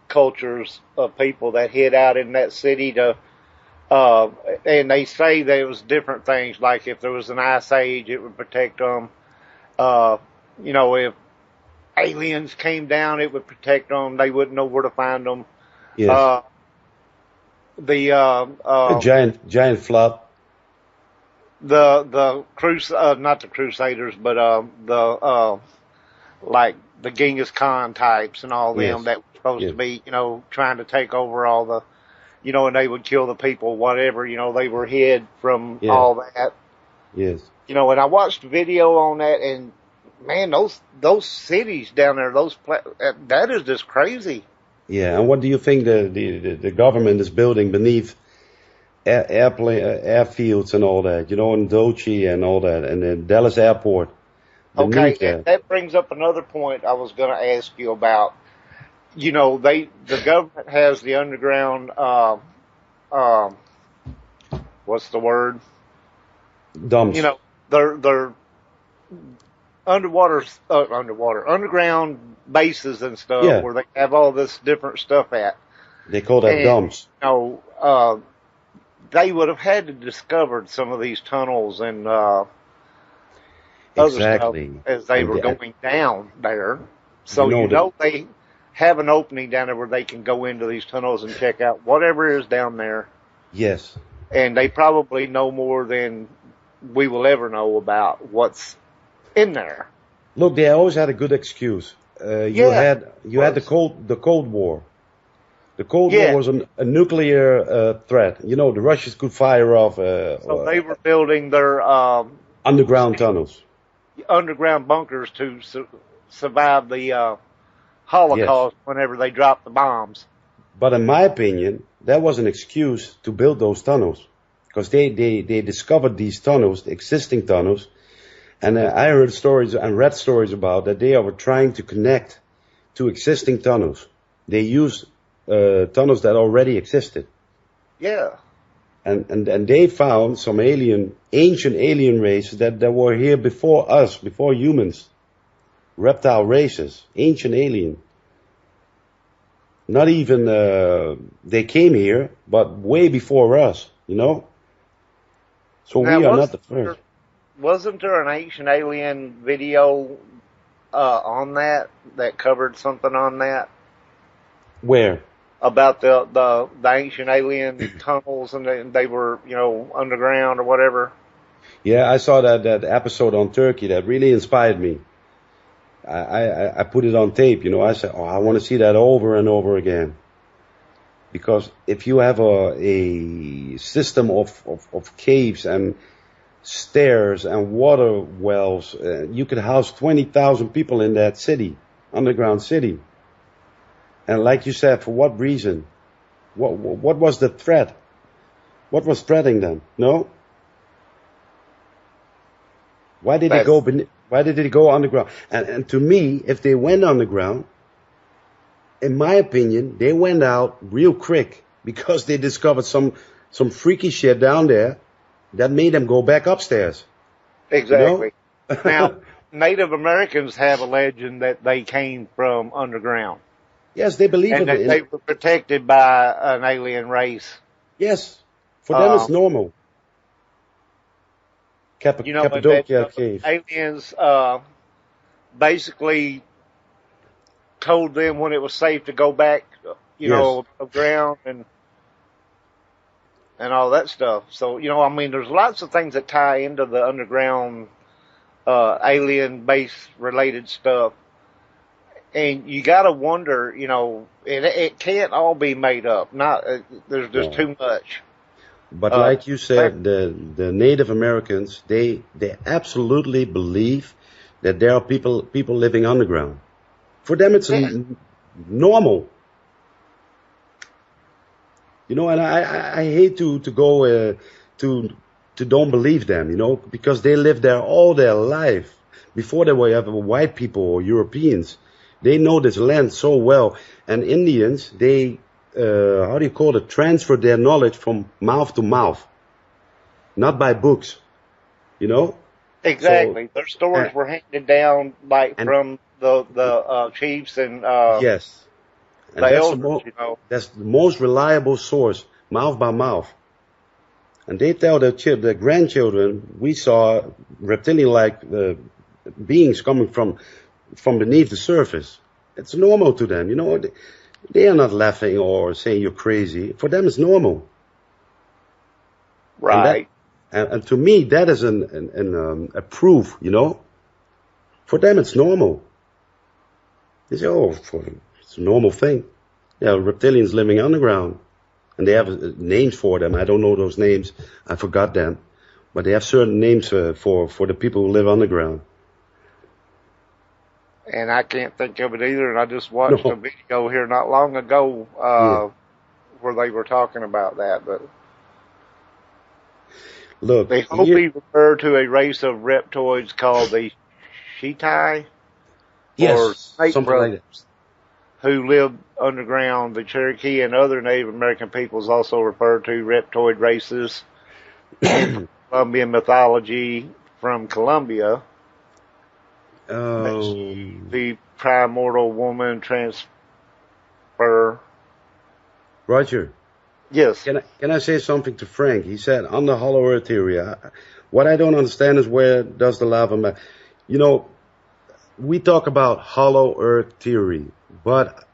cultures of people that hid out in that city to and they say there was different things, like if there was an ice age, it would protect them. You know, if aliens came down, it would protect them. They wouldn't know where to find them. Yes. A giant flood. Not the Crusaders, but like the Genghis Khan types and all them Yes. that were supposed to be, you know, trying to take over all the, you know, and they would kill the people, whatever, you know, they were hid from all that. Yes. You know, and I watched a video on that, and man, those cities down there, that is just crazy. Yeah, and what do you think the government is building beneath airfields and all that? You know, in Dochi and all that, and then Dallas Airport. Okay, and that brings up another point I was going to ask you about. You know, the government has the underground, what's the word? Dumps. You know, they're underground bases and stuff where they have all this different stuff at. They call that dumps. You know, they would have had to discovered some of these tunnels and other stuff as they were going down there. So you know they have an opening down there where they can go into these tunnels and check out whatever is down there. Yes. And they probably know more than we will ever know about what's in there. Look, they always had a good excuse. You had the Cold War. The Cold War was a nuclear threat. You know, the Russians could fire off. So they were building their underground tunnels, underground bunkers to survive the Holocaust whenever they dropped the bombs. But in my opinion, that was an excuse to build those tunnels, because they discovered these tunnels, the existing tunnels, and I heard stories and read stories about that they were trying to connect to existing tunnels. They used tunnels that already existed. Yeah. And they found some ancient alien races that were here before us, before humans. Reptile races, ancient alien. Not even, they came here, but way before us, you know? So now, we are not the first. Wasn't there an ancient alien video on that covered something on that? Where? about the ancient alien tunnels and they were, underground or whatever? Yeah, I saw that episode on Turkey that really inspired me. I put it on tape, I said, I want to see that over and over again. Because if you have a system of caves and stairs and water wells, you could house 20,000 people in that city, underground city. And like you said, for what reason? What was the threat? What was threatening them? No? Why did they go underground? And to me, if they went underground, in my opinion, they went out real quick because they discovered some freaky shit down there that made them go back upstairs. Exactly. Now, Native Americans have a legend that they came from underground. Yes, they believe in it. And they were protected by an alien race. Yes. For them it's normal. Cappadocia Cave. Aliens basically told them when it was safe to go back, above ground and all that stuff. So, there's lots of things that tie into the underground alien base related stuff. And you gotta wonder, it can't all be made up. There's too much. But like you said, the Native Americans, they absolutely believe that there are people living underground. For them, it's normal. And I hate to go to don't believe them, because they lived there all their life before they were ever white people or Europeans. They know this land so well, and Indians, they transfer their knowledge from mouth to mouth, not by books, Exactly. So, their stories were handed down from the chiefs and yes, and the elders, That's the most reliable source, mouth by mouth. And they tell their grandchildren, we saw reptilian-like beings coming from beneath the surface. It's normal to them, They are not laughing or saying you're crazy. For them, it's normal. Right. And to me, that is a proof, For them, it's normal. They say, it's a normal thing. Reptilians living underground. And they have names for them. I don't know those names. I forgot them. But they have certain names for the people who live underground. And I can't think of it either. And I just watched a video here not long ago where they were talking about that. But look, they only refer to a race of reptoids called the Shitai. Yes, or snake something brothers, like that. Who lived underground. The Cherokee and other Native American peoples also refer to reptoid races in Colombian mythology from Colombia. The primordial woman transfer. Roger. Yes. Can I say something to Frank? He said on the hollow earth theory. What I don't understand is where does the lava? We talk about hollow earth theory, but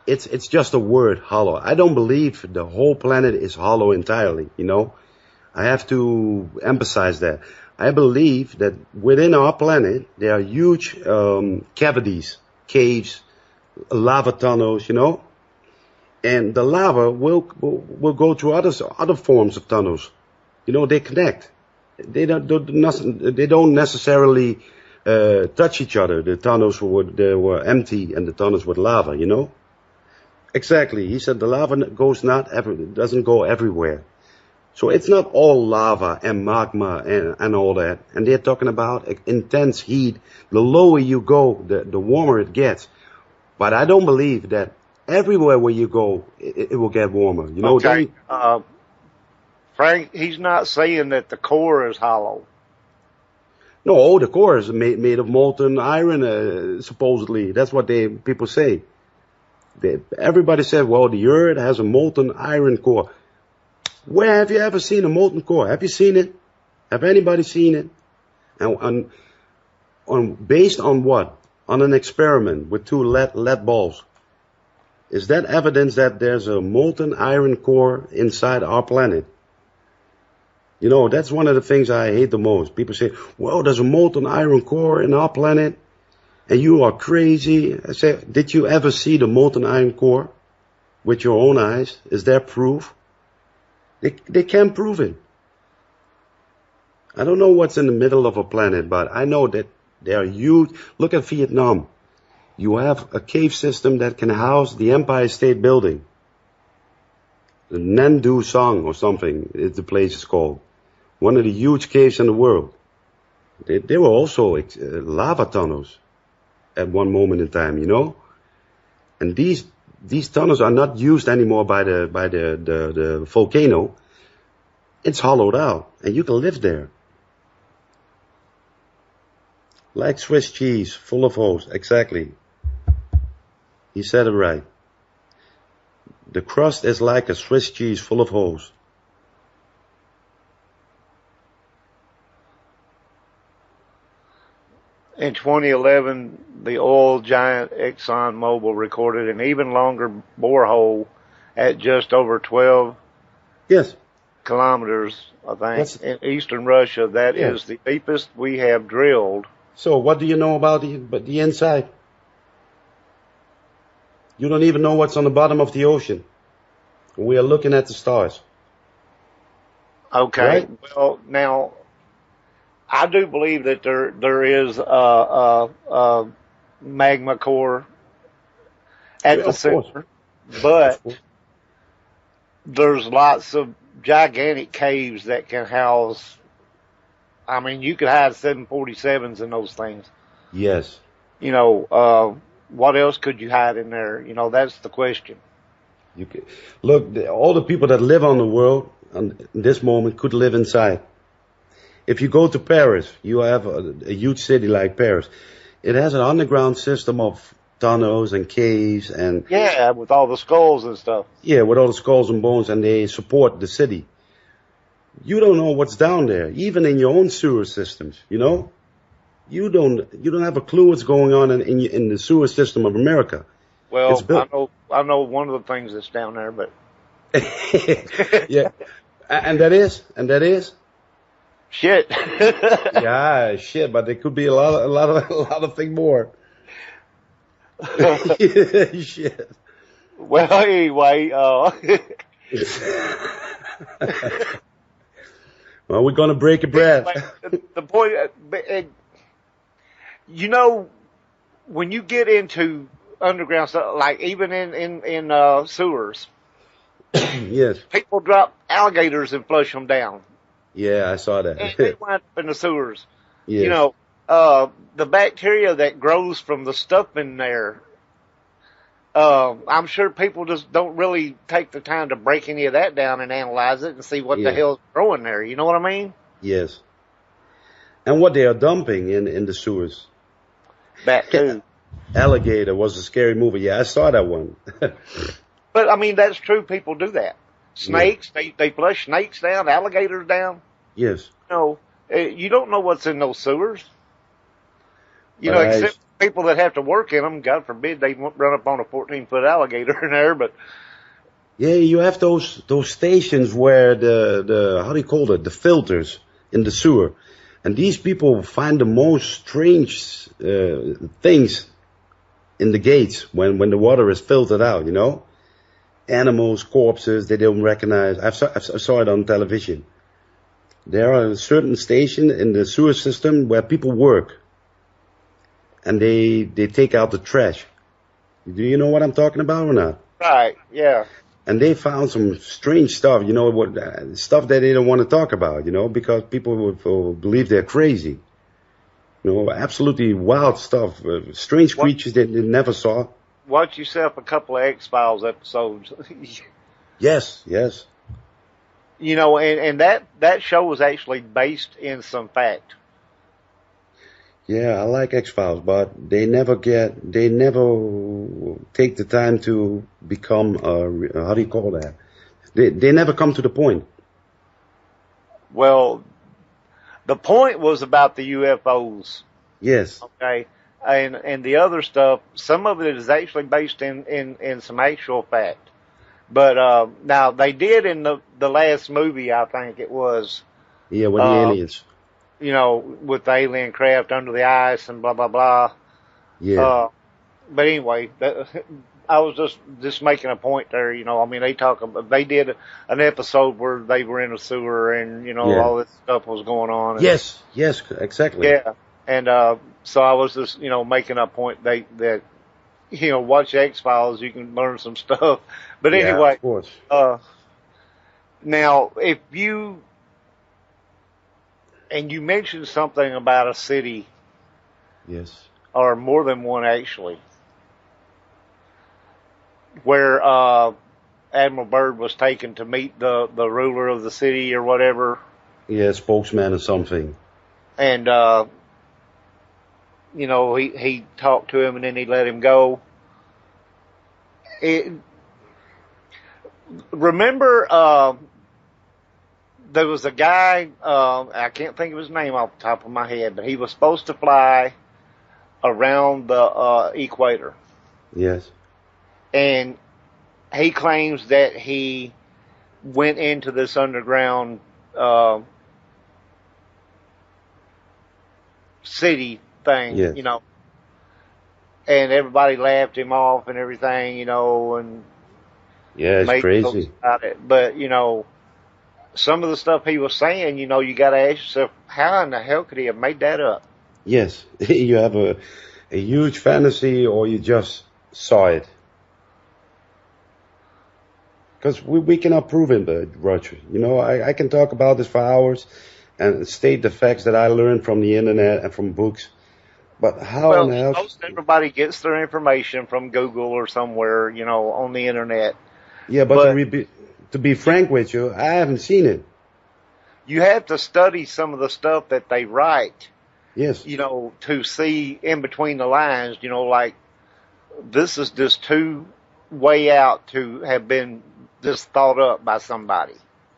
it's just a word, hollow. I don't believe the whole planet is hollow entirely. I have to emphasize that. I believe that within our planet there are huge cavities, caves, lava tunnels, and the lava will go through other forms of tunnels. They connect. They don't necessarily touch each other. The tunnels were empty and the tunnels with lava. Exactly. He said the lava doesn't go everywhere. So it's not all lava and magma and all that. And they're talking about intense heat. The lower you go, the warmer it gets. But I don't believe that everywhere where you go, it will get warmer. Okay. Frank, he's not saying that the core is hollow. No, the core is made of molten iron, supposedly. That's what people say. Everybody said, well, the earth has a molten iron core. Where have you ever seen a molten core? Have you seen it? Have anybody seen it? And based on what? On an experiment with two lead balls. Is that evidence that there's a molten iron core inside our planet? You know, that's one of the things I hate the most. People say, well, there's a molten iron core in our planet, and you are crazy. I say, did you ever see the molten iron core with your own eyes? Is there proof? They can't prove it. I don't know what's in the middle of a planet, but I know that they are huge. Look at Vietnam. You have a cave system that can house the Empire State Building. The Nan Du Song or something, the place is called. One of the huge caves in the world. They were also lava tunnels at one moment in time, you know? And these tunnels are not used anymore by the volcano. It's hollowed out, and you can live there. Like Swiss cheese, full of holes, exactly. He said it right. The crust is like a Swiss cheese full of holes. In 2011, the oil giant ExxonMobil recorded an even longer borehole at just over 12 Yes. kilometers, I think, in eastern Russia. That is the deepest we have drilled. So what do you know about the inside? You don't even know what's on the bottom of the ocean. We are looking at the stars. Okay. Right? Well, now, I do believe that there is a magma core at the center, but there's lots of gigantic caves that can house. I mean, you could hide 747s in those things. Yes. You know, what else could you hide in there? You know, that's the question. Look, all the people that live on the world in this moment could live inside. If you go to Paris, you have a huge city like Paris. It has an underground system of tunnels and caves and... Yeah, with all the skulls and stuff. Yeah, with all the skulls and bones, and they support the city. You don't know what's down there, even in your own sewer systems, you know? You don't have a clue what's going on in the sewer system of America. Well, I know one of the things that's down there, but... Yeah. And that is? Shit. Yeah, shit, but there could be a lot of things more. Shit. Well, anyway, well, we're gonna break a bread. The point, you know, when you get into underground stuff, like even in sewers, Yes. people drop alligators and flush them down. Yeah, I saw And that. they wind up in the sewers. Yes. You know, the bacteria that grows from the stuff in there, I'm sure people just don't really take the time to break any of that down and analyze it and see what the hell's growing there. You know what I mean? Yes. And what they are dumping in the sewers. That too. Alligator was a scary movie. Yeah, I saw that one. But I mean, that's true. People do that. Snakes, they flush snakes down, alligators down. Yes. You know, you don't know what's in those sewers. You know, except people that have to work in them. God forbid they won't run up on a 14-foot alligator in there, but. Yeah, you have those stations where the how do you call it, the filters in the sewer, and these people find the most strange things in the gates when the water is filtered out. You know, animals, corpses they don't recognize. I saw it on television. There are a certain station in the sewer system where people work, and they take out the trash. Do you know what I'm talking about or not? Right. Yeah. And they found some strange stuff, you know, stuff that they don't want to talk about, you know, because people will believe they're crazy. You know, absolutely wild stuff, strange creatures that they never saw. Watch yourself a couple of X-Files episodes. Yes, yes. You know, and that show was actually based in some fact. Yeah, I like X-Files, but they never take the time to become, how do you call that? They never come to the point. Well, the point was about the UFOs. Yes. Okay. and the other stuff, some of it is actually based in some actual fact. But now they did in the last movie, I think it was. Yeah, with the aliens. You know, with the alien craft under the ice and blah blah blah. Yeah. But anyway, I was just making a point there. You know, I mean, they did an episode where they were in a sewer and all this stuff was going on. And, yes, exactly. Yeah, and so I was just making a point that watch X-Files, you can learn some stuff. But anyway, of course. Now if you mentioned something about a city. Yes. Or more than one actually, where Admiral Byrd was taken to meet the ruler of the city or whatever. Yeah, spokesman or something. And he talked to him and then he let him go. Remember, there was a guy, I can't think of his name off the top of my head, but he was supposed to fly around the equator. Yes. And he claims that he went into this underground city thing, yes. And everybody laughed him off and everything, and yeah, it's crazy about it. But some of the stuff he was saying, you got to ask yourself, how in the hell could he have made that up? Yes, you have a huge fantasy, or you just saw it. Because we cannot prove it, Roger. I can talk about this for hours and state the facts that I learned from the internet and from books. But how in the hell? Most everybody gets their information from Google or somewhere, on the internet. Yeah, but to be frank with you, I haven't seen it. You have to study some of the stuff that they write. Yes. To see in between the lines, like this is just too way out to have been just thought up by somebody.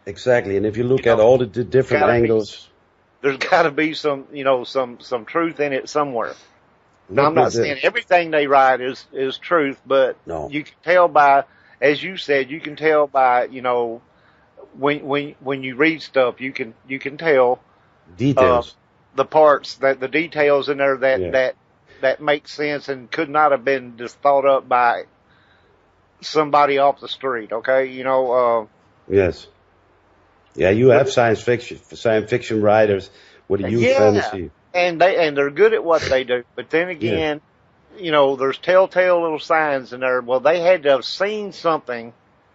Exactly. And if you look at all the different angles, there's got to be some truth in it somewhere. Now, I'm not saying everything they write is truth, but you can tell by, as you said, you can tell by, when you read stuff, you can tell details. The parts the details in there that make sense and could not have been just thought up by somebody off the street. Okay, yes, yeah, you have science fiction writers with a huge fantasy, and they're good at what they do. But then again, there's telltale little signs in there. Well, they had to have seen something,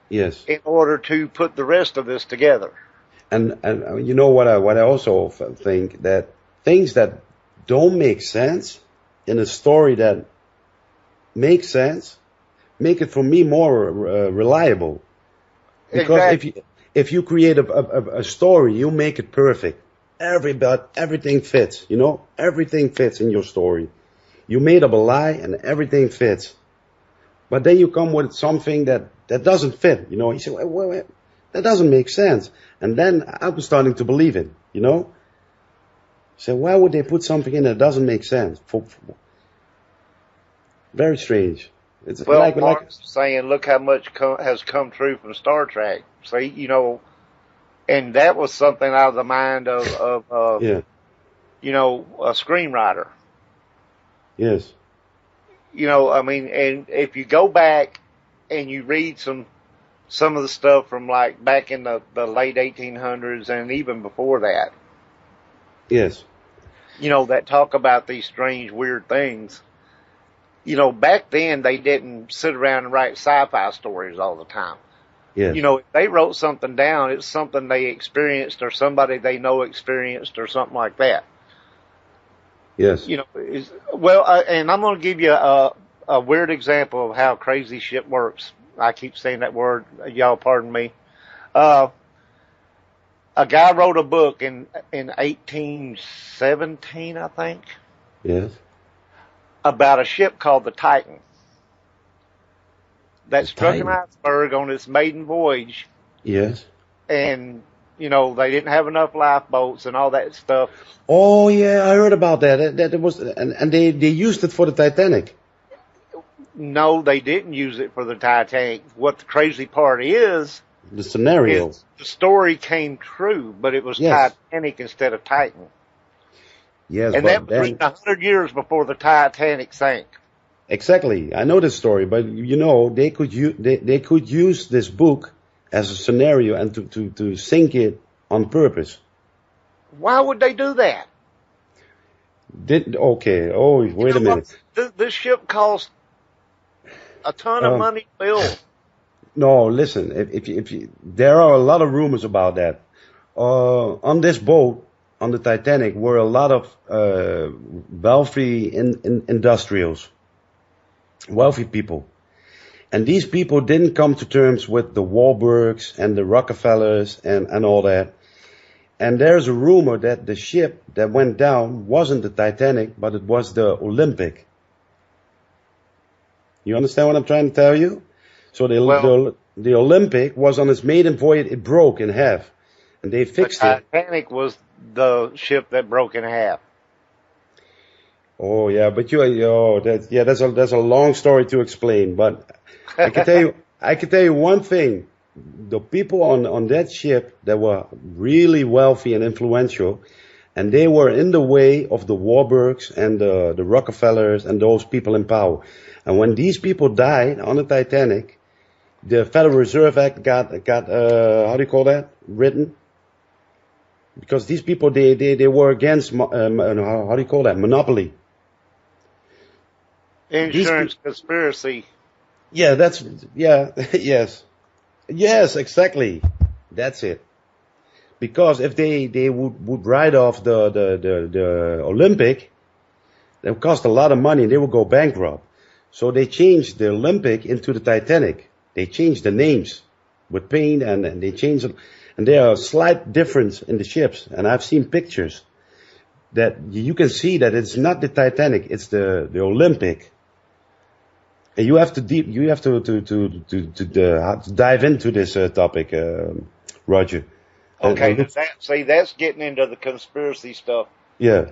yes, in order to put the rest of this together. And what I also think, that things that don't make sense in a story that makes sense, make it for me more reliable. Because if you create a story, you make it perfect. Everything fits, everything fits in your story. You made up a lie and everything fits. But then you come with something that doesn't fit, You say, wait, that doesn't make sense. And then I'm starting to believe it, So why would they put something in that doesn't make sense? Very strange. It's Mark's saying, look how much has come true from Star Trek. See, and that was something out of the mind of a screenwriter. Yes. And if you go back and you read some of the stuff from like back in the late 1800s and even before that. Yes. That talk about these strange, weird things. Back then they didn't sit around and write sci-fi stories all the time. Yes. If they wrote something down, it's something they experienced or somebody they know experienced or something like that. Yes. And I'm going to give you a weird example of how crazy shit works. I keep saying that word, y'all pardon me. A guy wrote a book in 1817, I think. Yes. About a ship called the Titan that struck an iceberg on its maiden voyage. Yes. And they didn't have enough lifeboats and all that stuff. Oh yeah, I heard about that. That it was, and they used it for the Titanic. No, they didn't use it for the Titanic. What the crazy part is The scenario. the story came true, but it was Yes. Titanic instead of Titan. Yes, And but that was then written 100 years before the Titanic sank. exactly. I know this story, but they could use this book as a scenario and to sink it on purpose. Why would they do that? Okay. Oh, wait a minute. This ship cost a ton of money to build. No, listen. If you, there are a lot of rumors about that. On this boat, on the Titanic, were a lot of wealthy industrials, wealthy people, and these people didn't come to terms with the Wahlbergs and the Rockefellers and all that. And there's a rumor that the ship that went down wasn't the Titanic, but it was the Olympic. You understand what I'm trying to tell you? So the Olympic was on its maiden voyage. It broke in half, and they fixed it. The Titanic was the ship that broke in half. Oh yeah, but that's a long story to explain. But I can tell you one thing: the people on that ship that were really wealthy and influential, and they were in the way of the Warburgs and the Rockefellers and those people in power. And when these people died on the Titanic, the Federal Reserve Act got how do you call that, written? Because these people they were against how do you call that, monopoly. Insurance conspiracy. Yeah, yes, exactly. That's it. Because if they would write off the Olympic, it would cost a lot of money and they would go bankrupt. So they changed the Olympic into the Titanic. They changed the names with paint and they changed them. And there are a slight difference in the ships. And I've seen pictures that you can see that it's not the Titanic, it's the Olympic. And you have to dive into this topic, Roger. Okay, that's getting into the conspiracy stuff. Yeah.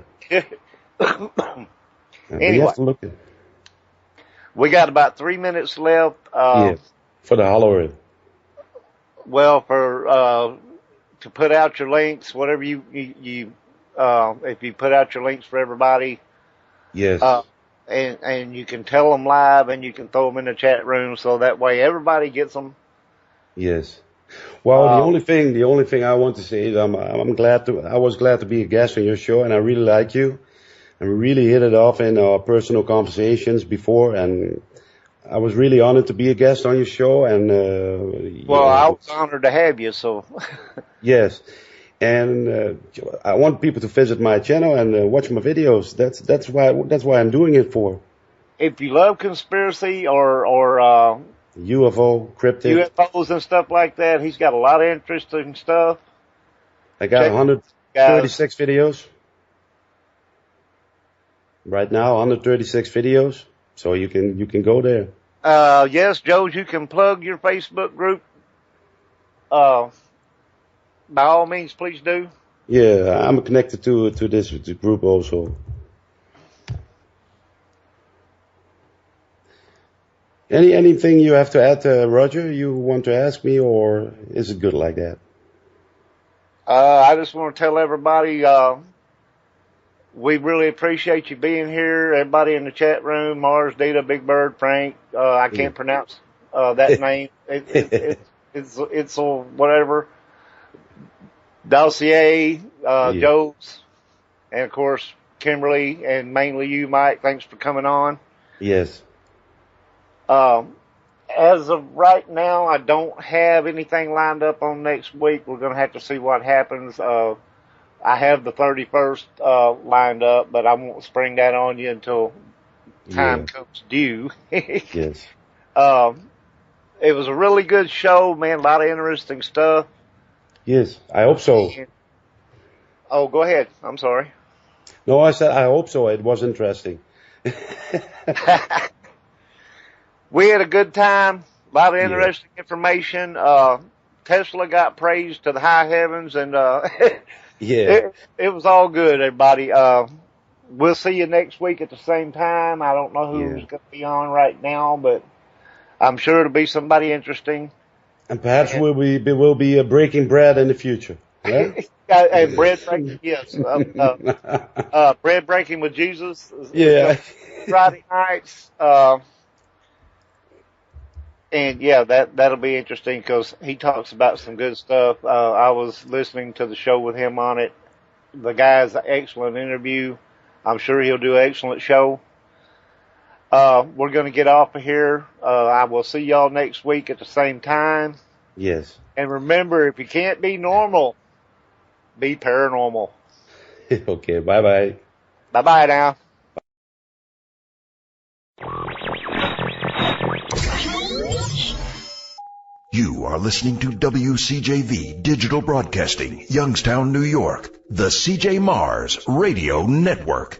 Anyway, you have to look at. We got about 3 minutes left. For the Halloween. Well, to put out your links, whatever you if you put out your links for everybody. Yes. And you can tell them live and you can throw them in the chat room so that way everybody gets them. Yes. Well, the only thing I want to say is I was glad to be a guest on your show and I really like you. And we really hit it off in our personal conversations before and I was really honored to be a guest on your show and I was honored to have you, so yes. And I want people to visit my channel and watch my videos. That's why I'm doing it for. If you love conspiracy or UFO, cryptid, UFOs and stuff like that, he's got a lot of interesting stuff. I got 136 videos right now. 136 videos, so you can go there. Yes, Joe, you can plug your Facebook group. By all means, please do. Yeah, I'm connected to this group also. Anything you have to add, Roger? You want to ask me, or is it good like that? I just want to tell everybody we really appreciate you being here. Everybody in the chat room, Mars, Dita, Big Bird, Frank. I can't pronounce that name. It's whatever. Dossier, Joe's, and of course Kimberly, and mainly you, Mike. Thanks for coming on. Yes. As of right now, I don't have anything lined up on next week. We're going to have to see what happens. I have the 31st lined up, but I won't spring that on you until time comes due. Yes. It was a really good show, man. A lot of interesting stuff. Yes, I hope so. Oh, go ahead. I'm sorry. No, I said I hope so. It was interesting. We had a good time. A lot of interesting information. Tesla got praised to the high heavens, and Yeah. it was all good, everybody. We'll see you next week at the same time. I don't know who's going to be on right now, but I'm sure it'll be somebody interesting. And perhaps we'll be breaking bread in the future. Right? And bread breaking, yes. Bread breaking with Jesus. Yeah. Friday nights. And yeah, that'll be interesting because he talks about some good stuff. I was listening to the show with him on it. The guy's an excellent interview. I'm sure he'll do an excellent show. We're going to get off of here. I will see y'all next week at the same time. Yes. And remember, if you can't be normal, be paranormal. Okay, bye-bye. Bye-bye now. You are listening to WCJV Digital Broadcasting, Youngstown, New York, the CJ Mars Radio Network.